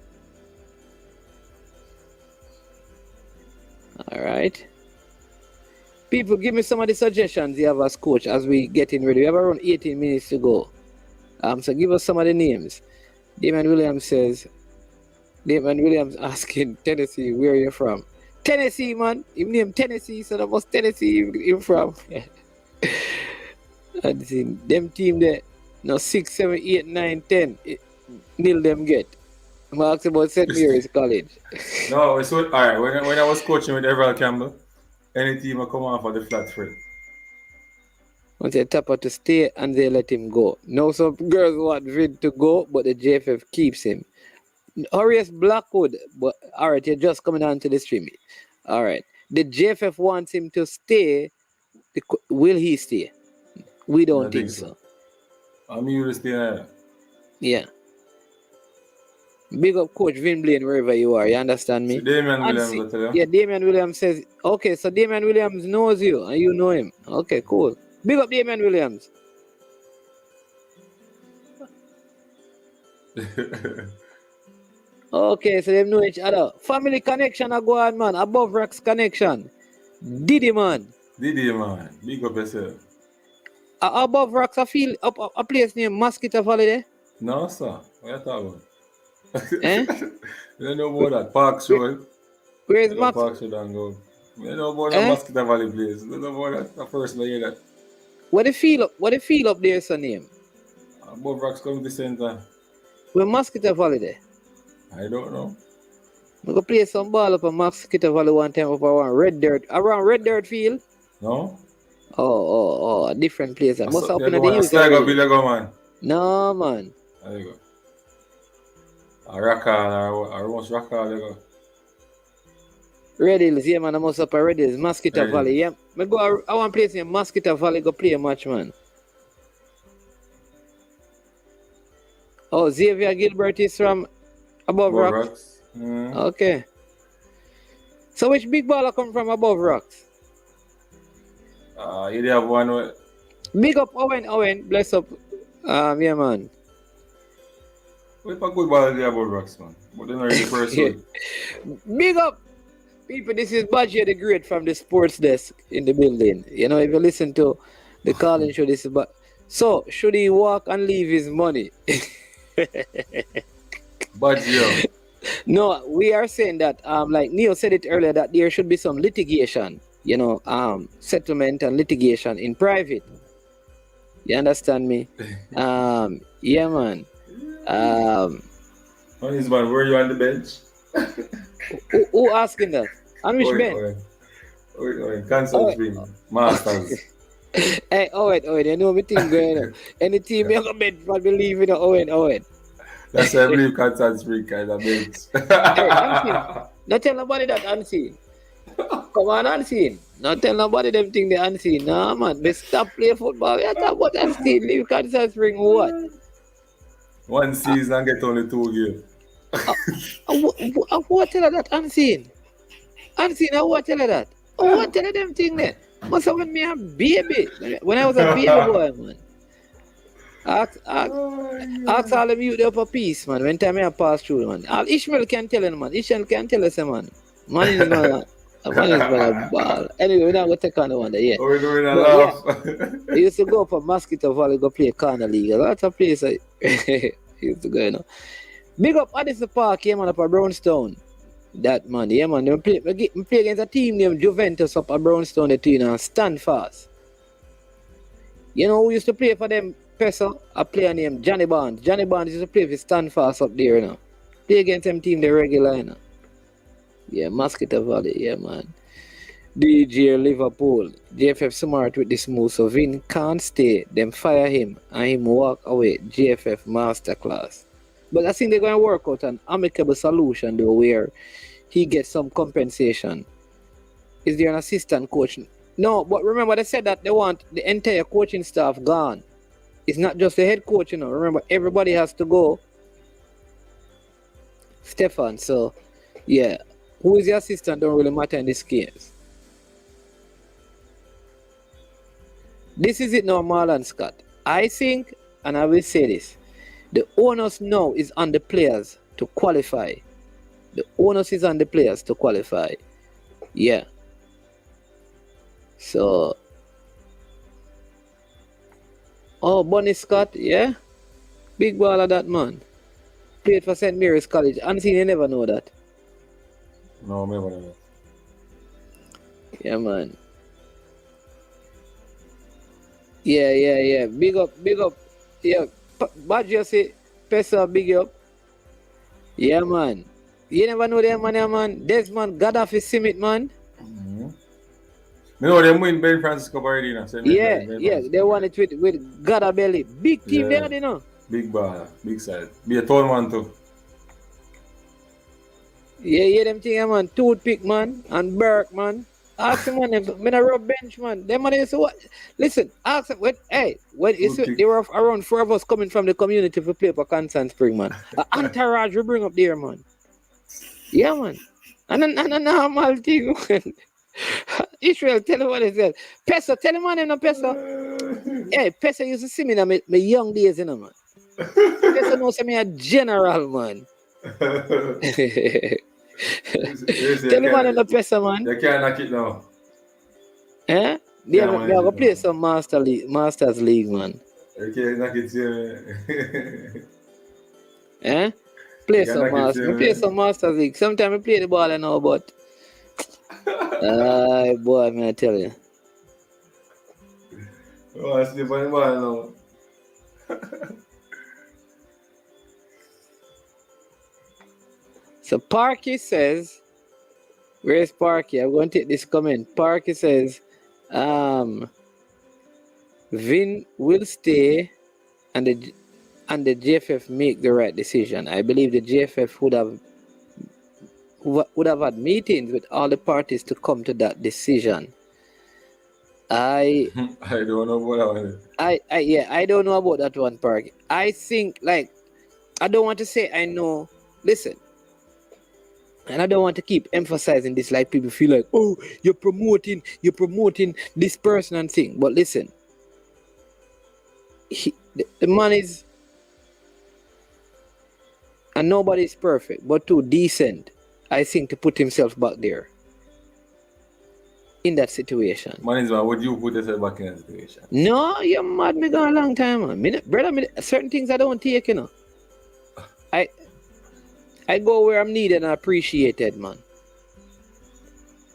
All right. People, give me some of the suggestions you have as coach as we getting ready. We have around 18 minutes to go. So give us some of the names. Damon Williams asking Tennessee, where are you from? Tennessee, man. Him name Tennessee, so that must Tennessee him from. And see, them team there, 6, 7, 8, 9, 10. Nil them get. I'm asking about St. Mary's College. No, it's all right. When I was coaching with Everall Campbell, any team will come off of the flat foot. Once they tap out to stay and they let him go. Now some girls want Vin to go, but the JFF keeps him. Horace Blackwood, but all right, you're just coming on to the stream. All right, the JFF wants him to stay. Will he stay? We don't think so. I'm you to stay there. Yeah. Big up Coach Vin Blaine wherever you are. You understand me? So Damian Williams, yeah, Damian Williams says, okay, so Damian Williams knows you and you know him. Okay, cool. Big up Damian Williams. Okay, so they know each other. Family connection I go on, man. Above Rocks connection. Diddy, man. Big up yourself. Above Rocks, I feel a place named Mosquito Valley there. No, sir. What are you talking about? Eh? You don't know about that. Parks Road. Where is Max? Parks Road and go. You don't know about that Mosquito Valley place. You don't know about that. The first time I hear that. What they feel up there is a name? Above Rocks Community Center. Where Mosquito Valley there? I don't know. We go play some ball up a Mosquito Valley one time up around Red Dirt field. No? Oh, a different place. I must open the youth. Man. No, man. There you go. A Rockall, or almost Rockall, there you go. Red Hills, yeah, man. I must up a Red Hills, Mosquito Valley. Yeah, I want to play in Mosquito Valley, go play a match, man. Oh, Xavier Gilbert is from Above Rocks. Okay. So which big baller come from Above Rocks? You have one with... Big up Owen, bless up. Yeah, man. What a good baller they Above Rocks, man. But they're not really first one. Big up. People, this is Badger the Great from the sports desk in the building. You know, if you listen to the calling show, this is... So, should he walk and leave his money? Badger. No, we are saying that, like Neil said it earlier, that there should be some litigation, you know, settlement and litigation in private. You understand me? Yeah, man. Man, were you on the bench? Who asking that? On which bench? Cancel Spring. Masters. Hey, Owen, you know me thing going on. Any team you go bench for believe in Owen. That's why I believe Cancel Spring kind of bench. Hey, Unseen. Don't tell nobody that Unseen. Come on, Unseen. Not tell nobody them thing they unseen. Nah, man. They stop playing football. You talk about unseen. Leave Kansas Spring what? One season and get only 2 games. What tell her that unseen? Unseen, I what tell her that? What tell her them thing there? Must have been me a baby. When I was a baby boy, man. Ask all them youth up a piece, man. When time I pass through, man. All Ishmael can tell him, man. Ishmael can tell us, man. Man is gonna ball. Anyway, we're not gonna take on the one there, yeah. We're doing a laugh. I used to go for Mosquito Valley, go play Corner League. A lot of places I used to go, you know. Big up Addison Park, yeah, man, up at Brownstone. That man, yeah, man. I play against a team named Juventus up at Brownstone, the team, and Stand Fast. You know who used to play for them? Pesa, a player named Johnny Barnes. Johnny Barnes used to play for Stand Fast up there, you know. Play against them team, the regular, you know. Yeah, Mosquito Valley, yeah, man. DJ Liverpool. JFF smart with this move, so Vin can't stay. Them fire him and him walk away. JFF masterclass. But I think they're going to work out an amicable solution, though, where he gets some compensation. Is there an assistant coach? No, but remember, they said that they want the entire coaching staff gone. It's not just the head coach, you know. Remember, everybody has to go. Stefan, so, yeah. Who is the assistant don't really matter in this case. This is it now, Marlon Scott. I think, and I will say this, the onus now is on the players to qualify. The onus is on the players to qualify. Yeah. So. Oh, Bonnie Scott, yeah. Big baller that man. Played for St. Mary's College. Unseen, you never know that. No, me never know. Yeah, man. Yeah. Big up. Yeah. Badger say, Pesa, big up. Yeah, man. You never know them man. Desmond Gaddafi Simit, man. Mm-hmm. You know them win Ben Francisco already, you know. Yeah, they won it with Gadabelli. Big team there, you know. Big bar, big side. Be a tall man too. Yeah, them thing, man. Toothpick, man. And Burke, man. Ask them, man. I'm a rub bench, man. Them man, so what? Listen, ask them. There were around 4 of us coming from the community to play for Constant Spring, man. An entourage we bring up there, man. Yeah, man. And a normal thing, man. Israel, tell him what he said. Pesa, tell him, man, I'm not Pesa. Hey, Pesa used to see me in my young days, you know, man. Pesa knows me a general, man. Tell him, man, I'm not Pesa, man. You can't knock it now. Eh? They have to play some Masters League, man. You can't knock it here. Eh? Play some Masters League. Sometimes I play the ball, I know, but boy, man, I tell you. Oh, I sleep on the ball now. So Parky says, where's Parky? I'm going to take this comment. Parky says, Vin will stay and the JFF make the right decision. I believe the JFF would have had meetings with all the parties to come to that decision. I don't know about that one. I don't know about that one, Parky. I think, like, I don't want to say I know. Listen. And I don't want to keep emphasizing this, like people feel like, oh, you're promoting this person and thing. But listen, the man is, and nobody's perfect, but too decent, I think, to put himself back there in that situation. Man, would you put yourself back in that situation? No, you're mad. Me gone a long time, man. Brother, certain things I don't take, you know. I go where I'm needed and appreciated, man.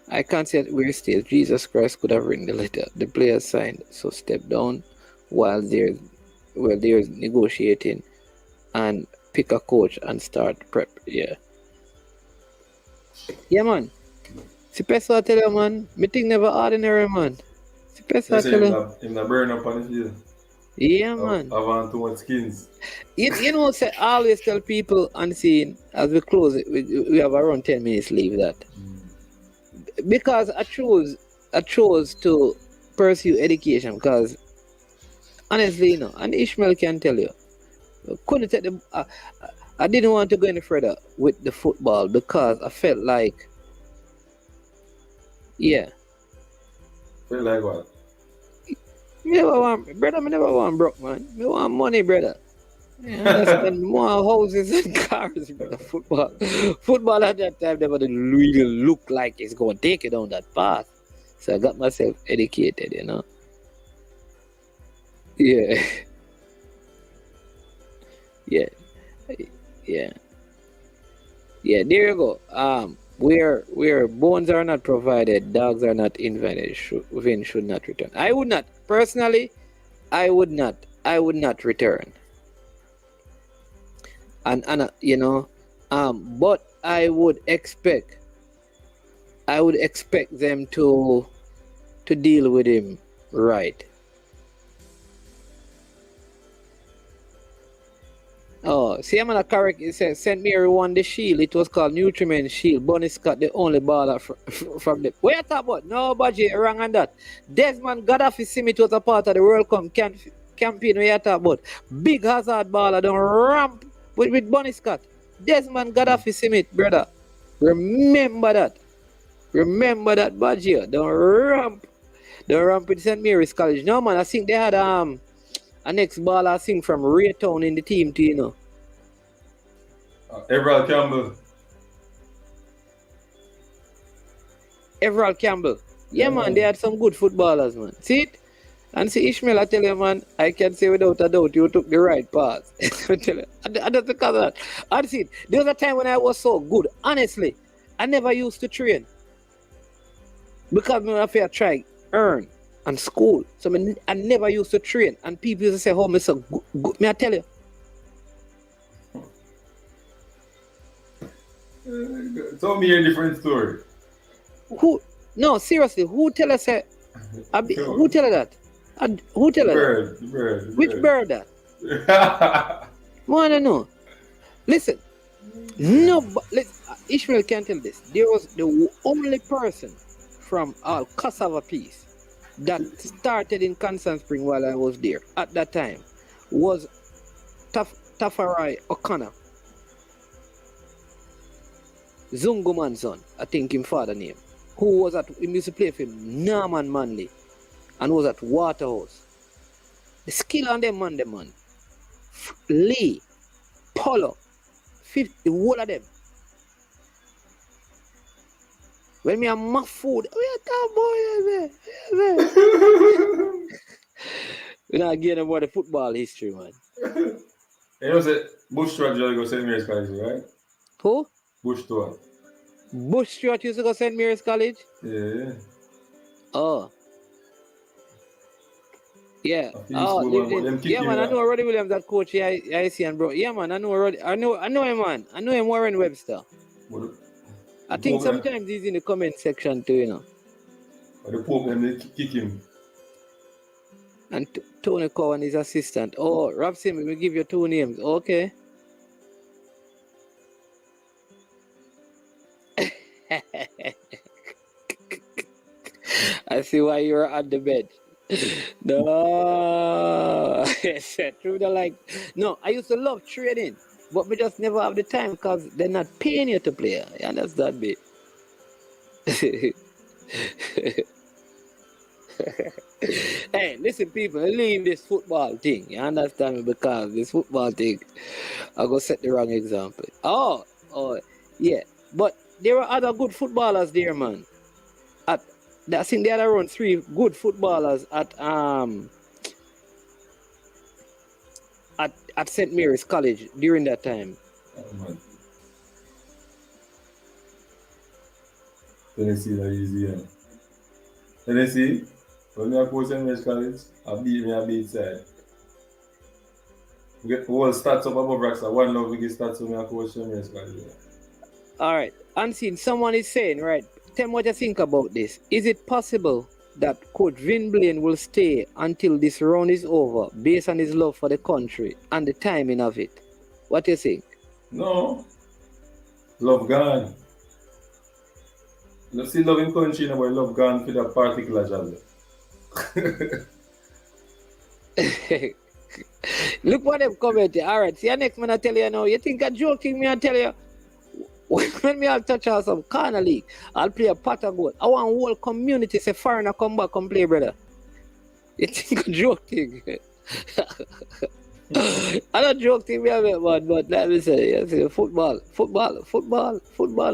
I can't say where it stays. Jesus Christ could have written the letter. The players signed, so step down while there's negotiating and pick a coach and start prep. Yeah, man. See, Pesa tell you, man. Me think never ordinary, man. See, Pesa tell you. In the burn up on the field. Yeah, man. I want too much skins. You know, I always tell people unseen as we close it, we have around 10 minutes leave that. Because I choose I chose to pursue education because honestly, and Ishmael can tell you, couldn't take the. I didn't want to go any further with the football because I felt like, yeah, Feel like what? me never want broke, man. Me want money, brother. Yeah, understand more houses and cars, brother. Football at that time never really look like it's going to take you down that path. So I got myself educated, Yeah. Yeah. Yeah. Yeah, there you go. Where bones are not provided, dogs are not invited. Vin should not return. I would not personally. I would not return. And but I would expect them to deal with him right. Oh, see, I'm gonna correct. It says St. Mary won the shield. It was called Nutriment Shield. Bonnie Scott, the only baller from the. Where you talk about? No, budget wrong on that. Desmond Gaddafi Simit was a part of the World Cup campaign. Where you talk about? Big hazard baller don't ramp with Bonnie Scott. Desmond Gaddafi Simit, brother. Remember that, budget. Don't ramp with St. Mary's College. No man, I think they had an ex-baller I think from Raytown in the team too, Everald Campbell. Everald Campbell. Yeah, man, they had some good footballers, man. See it? And see Ishmael, I tell you, man, I can say without a doubt you took the right path. I tell you, I don't because of that. I see it. There was a time when I was so good. Honestly, I never used to train. Because when I try earn and school. So I never used to train. And people used to say, oh, Mr. Good. May I tell you? Tell me a different story. Who? No, seriously. Who tell us? Who tell us that? Who tell us that? Bird. Which bird that? Wanna know? Listen. No, but Ishmael can't tell this. There was the only person from our cassava piece that started in Constant Spring while I was there at that time was Tafarai O'Connor. Zunguman's son, I think him father name, who was he used to play for him, Norman Manley, and was at Waterhouse. The skill on them man. Lee, Polo, 50, the whole of them. When me have my food, we are that boy, we're not getting about the football history, man. You know, say Bush Stewart used to go St. Mary's College, right? Who? Bush Stewart. Bush Stewart used to go St. Mary's College? Yeah. Oh. Yeah. Yeah, man, I know Roddy Williams, that coach. Yeah, I see, and bro. Yeah, man, I know Roddy. I know him, man. I know him, Warren Webster. I think sometimes he's in the comment section too, The Pope, they kick him. And Tony Cowan, his assistant. Oh, Rob Sim, we give you two names. Okay. I see why you're on the bench. No. Through the like. No, I used to love trading, but we just never have the time because they're not paying you to play. You understand me? Hey, listen, people, leave this football thing. You understand me? Because this football thing, I'm going to set the wrong example. Oh, yeah. But there were other good footballers there, man. I think they had around 3 good footballers at St. Mary's College during that time. Tennessee, that easy, yeah. Tennessee, when I go to St. Mary's College, I beat side. We get all stats up above racks. One love we get stats when I go to St. Mary's College. Yeah. All right. Unseen, someone is saying, right, tell me what you think about this. Is it possible that Coach Vin Blaine will stay until this round is over based on his love for the country and the timing of it? What do you think? No. Love gone. You still love in country, but you love gone for that particular job. Look what them commenting. All right, see, next man I tell you now. You think I'm joking? Me I tell you. When me I'll touch out some corner league, I'll play a pot of goal. I want whole community say foreigner come back and play, brother. You think I'm joking? I don't joke thing me about, but let me say, football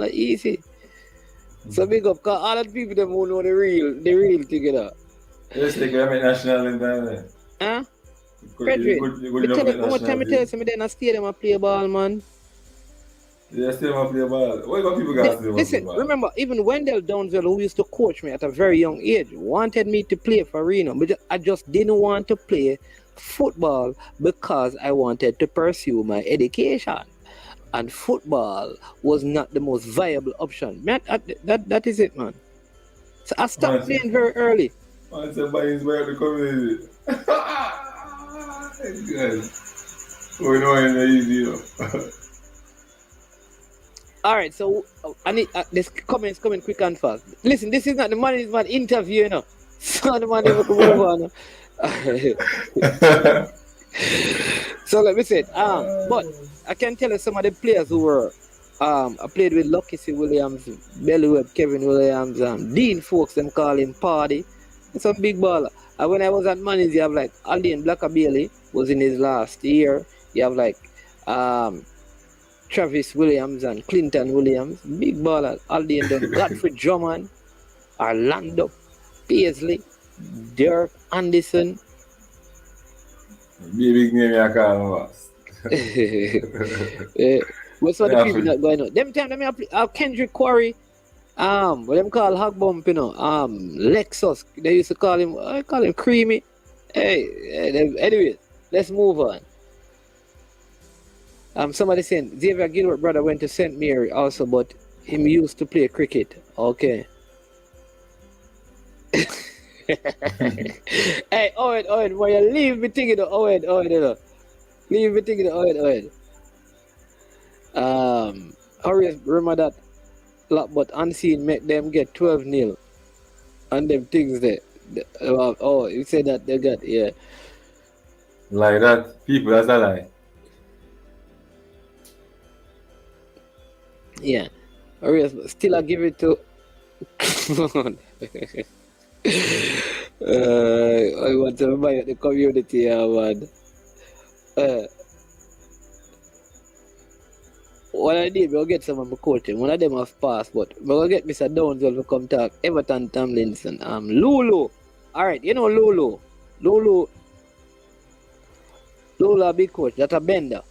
are easy. So big up, cause all the people them who know the real thing, you know. Yes, they go make national environment. Huh? Frederick, one more time I tell you, me then I stadium and play ball, man. Yeah, still want to play ball. What about people got to Listen, remember, even Wendell Downswell, who used to coach me at a very young age, wanted me to play for Reno, but I just didn't want to play football because I wanted to pursue my education. And football was not the most viable option. Man, that is it, man. So I stopped playing very early. Man said by inspired the community. Good. We know it's easy, you know. All right, so I need this comments coming quick and fast. Listen, this is not the man is man interview, you know. So the man never move on. So let me say it. But I can tell you some of the players who were I played with Lucky C. Williams, Belly Webb, Kevin Williams, Dean Folks, them call him Party. Some big baller. And when I was at Manny's, you have like Alden Blacker Bailey was in his last year. You have like Travis Williams and Clinton Williams, big baller. Alden done Godfrey Drummond, Orlando Paisley, Dirk Anderson. Be a big name I call us. What's all the people that going on? Them time them have Kendrick Quarry, what them call Hog Bump, you know, Lexus. They used to call him, I call him Creamy. Hey, anyway, let's move on. Somebody saying Xavier Gilbert brother went to St. Mary also, but him used to play cricket. Okay. Hey, Owen, why you leave me thinking of Owen, you know. Leave me thinking of Owen. Hurry, remember that lot, but unseen make them get 12-0. And them things there. Oh, you said that they got, yeah. Like that, people, that's a lie. Yeah. Hurry, still I give it to I want to buy the community, man. What I did, we'll get some of my coaching. One of them have passed, but we'll get Mr. Downswell to come talk. Everton Tomlinson. Lulu. Alright, you know Lulu. Lulu a big coach. That's a bender.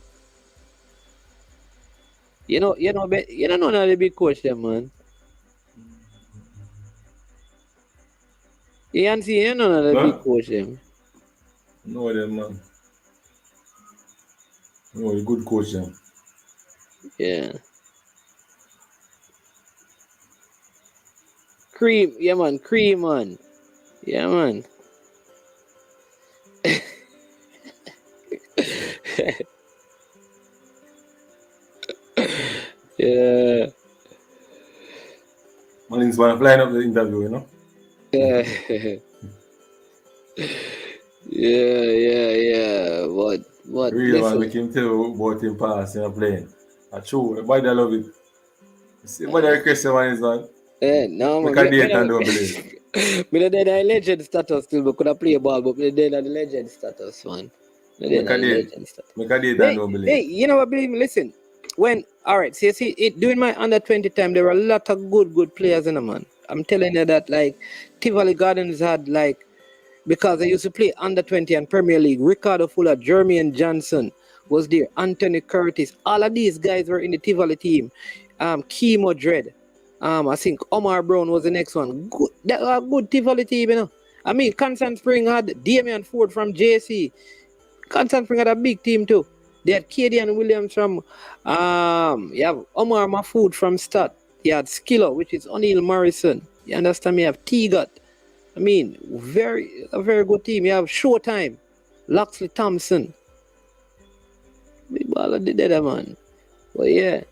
You know none of the big coach them, man. You ain't seen none of the big coach them. No them, man. No, a good coach them. Yeah. Cream, yeah man. Yeah man. Yeah. Man, he's one flying up the interview, you know. Yeah. What? Real man, we came tell about him pass in a plane. That's true. Everybody love it. See, what the request man is on? No man. We can date and don't believe. Me not dead at legend status still, but could I play ball, but me dead at the legend status, man. We can date and don't believe. Hey, you know what, believe me, listen. Alright, see, during my under 20 time, there were a lot of good players in the man. I'm telling you that, like, Tivoli Gardens had, like, because they used to play under 20 and Premier League, Ricardo Fuller, Jermaine Johnson was there, Anthony Curtis, all of these guys were in the Tivoli team. Chemo Dread, I think Omar Brown was the next one. Good, that was a good Tivoli team, you know. I mean, Constant Spring had Damian Ford from JC. Constant Spring had a big team too. They had Cadian Williams from, you have Omar Mahfoud from Stat. You had Skiller, which is O'Neal Morrison. You understand me? You have T-Gut. I mean, a very good team. You have Showtime, Loxley Thompson. Big baller did that, man. But yeah.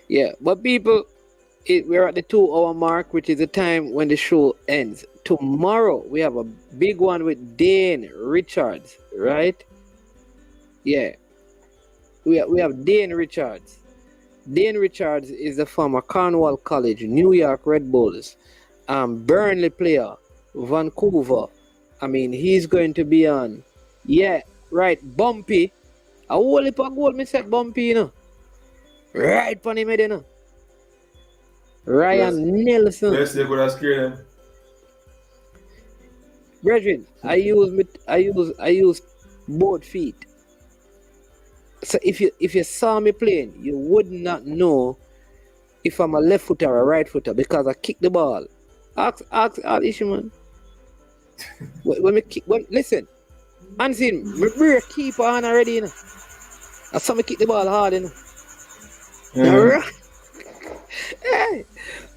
Yeah, but people, we're at the 2 hour mark, which is the time when the show ends. Tomorrow we have a big one with Dane Richards, right? Yeah. We have Dane Richards. Dane Richards is the former Cornwall College, New York Red Bulls, Burnley player, Vancouver. I mean, he's going to be on. Yeah, right. Bumpy. A whole heap of goal, me said Bumpy, you know. Right on him, you know. Ryan Nelson. Yes, they could have scared them. Brethren, I use both feet. So if you saw me playing, you would not know if I'm a left footer or a right footer because I kick the ball. Ask Ishman. Listen, Unseen, me break keeper on already, you know. I saw me kick the ball hard, you know. Mm-hmm. Hey,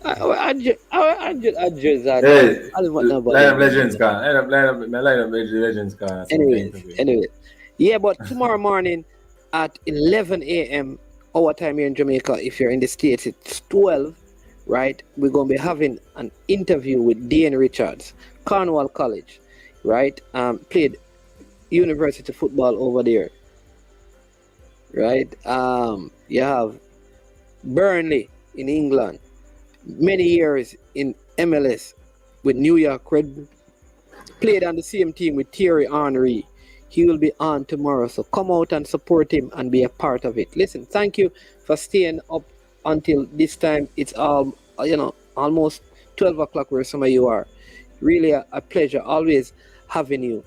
I just Hey, line up legends can. Line up legends can. Anyway. Yeah, but tomorrow morning at 11 a.m. our time here in Jamaica, if you're in the States, it's 12, right? We're going to be having an interview with Dane Richards, Cornwall College, right? Played university football over there, right? You have Burnley in England, many years in MLS with New York Red Bull, played on the same team with Thierry Henry. He will be on tomorrow, so come out and support him and be a part of it. Listen, thank you for staying up until this time. It's almost 12 o'clock where some of you are. Really a pleasure always having you.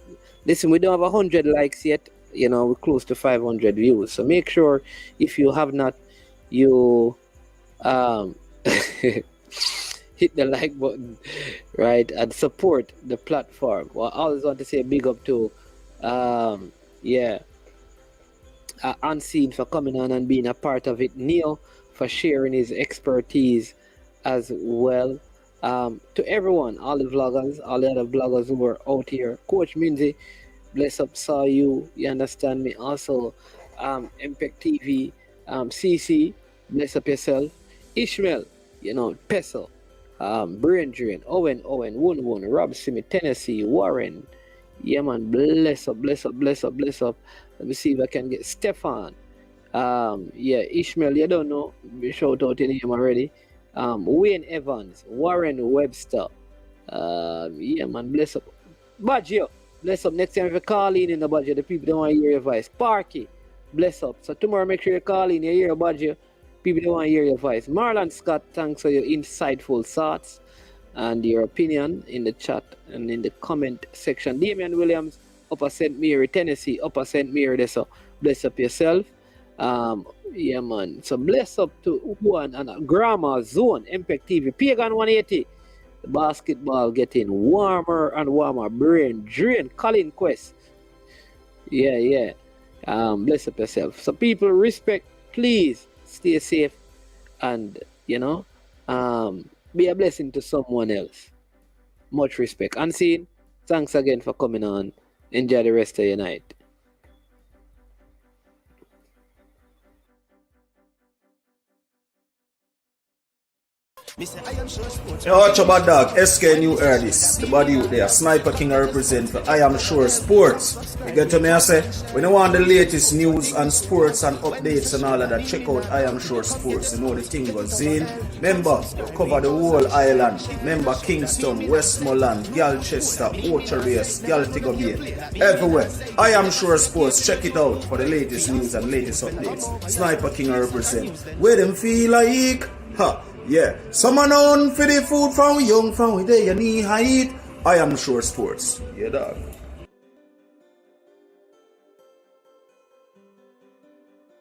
Listen, we don't have 100 likes yet. You know, we're close to 500 views. So make sure if you have not, you hit the like button, right, and support the platform. Well, I always want to say big up to Unseen for coming on and being a part of it. Neil for sharing his expertise as well. To everyone, all the vloggers, all the other vloggers who were out here. Coach Minzy, bless up, saw you. You understand me? Also, MPEC TV, CC, bless up yourself. Ishmael, Peso, Brain Drain, Owen, Woon, Rob Simi, Tennessee, Warren. Yeah, man, bless up. Let me see if I can get Stefan. Ishmael, you don't know. Shout out your name already. Wayne Evans, Warren Webster. Yeah, man, bless up. Badger, bless up. Next time if you call in the Badger, the people don't want to hear your voice. Parky, bless up. So tomorrow, make sure you call in, you hear your Badger. People don't want to hear your voice. Marlon Scott, thanks for your insightful thoughts and your opinion in the chat and in the comment section. Damian Williams, Upper St. Mary, Tennessee, Upper St. Mary, so bless up yourself. Yeah, man. So bless up to one and Grammar Zone, MPEC TV, Pagan 180. The basketball getting warmer and warmer. Brain Drain, Colin Quest. Yeah. Bless up yourself. So people, respect, please stay safe and, be a blessing to someone else. Much respect. Unseen, thanks again for coming on. Enjoy the rest of your night. Yo, watch your bad dog, SK New Erdis, the body out there, Sniper King I represent for I Am Sure Sports. You get to me, I say, when you want the latest news and sports and updates and all of that, check out I Am Sure Sports. You know the thing was in. Remember, cover the whole island. Remember Kingston, Westmoreland, Galchester, Ocho-Race, Galtigo Bay, everywhere. I Am Sure Sports, check it out for the latest news and latest updates. Sniper King I represent. Where them feel like, yeah, someone on for the food from young, from where they knee height. I Am Sure Sports. Yeah, dog.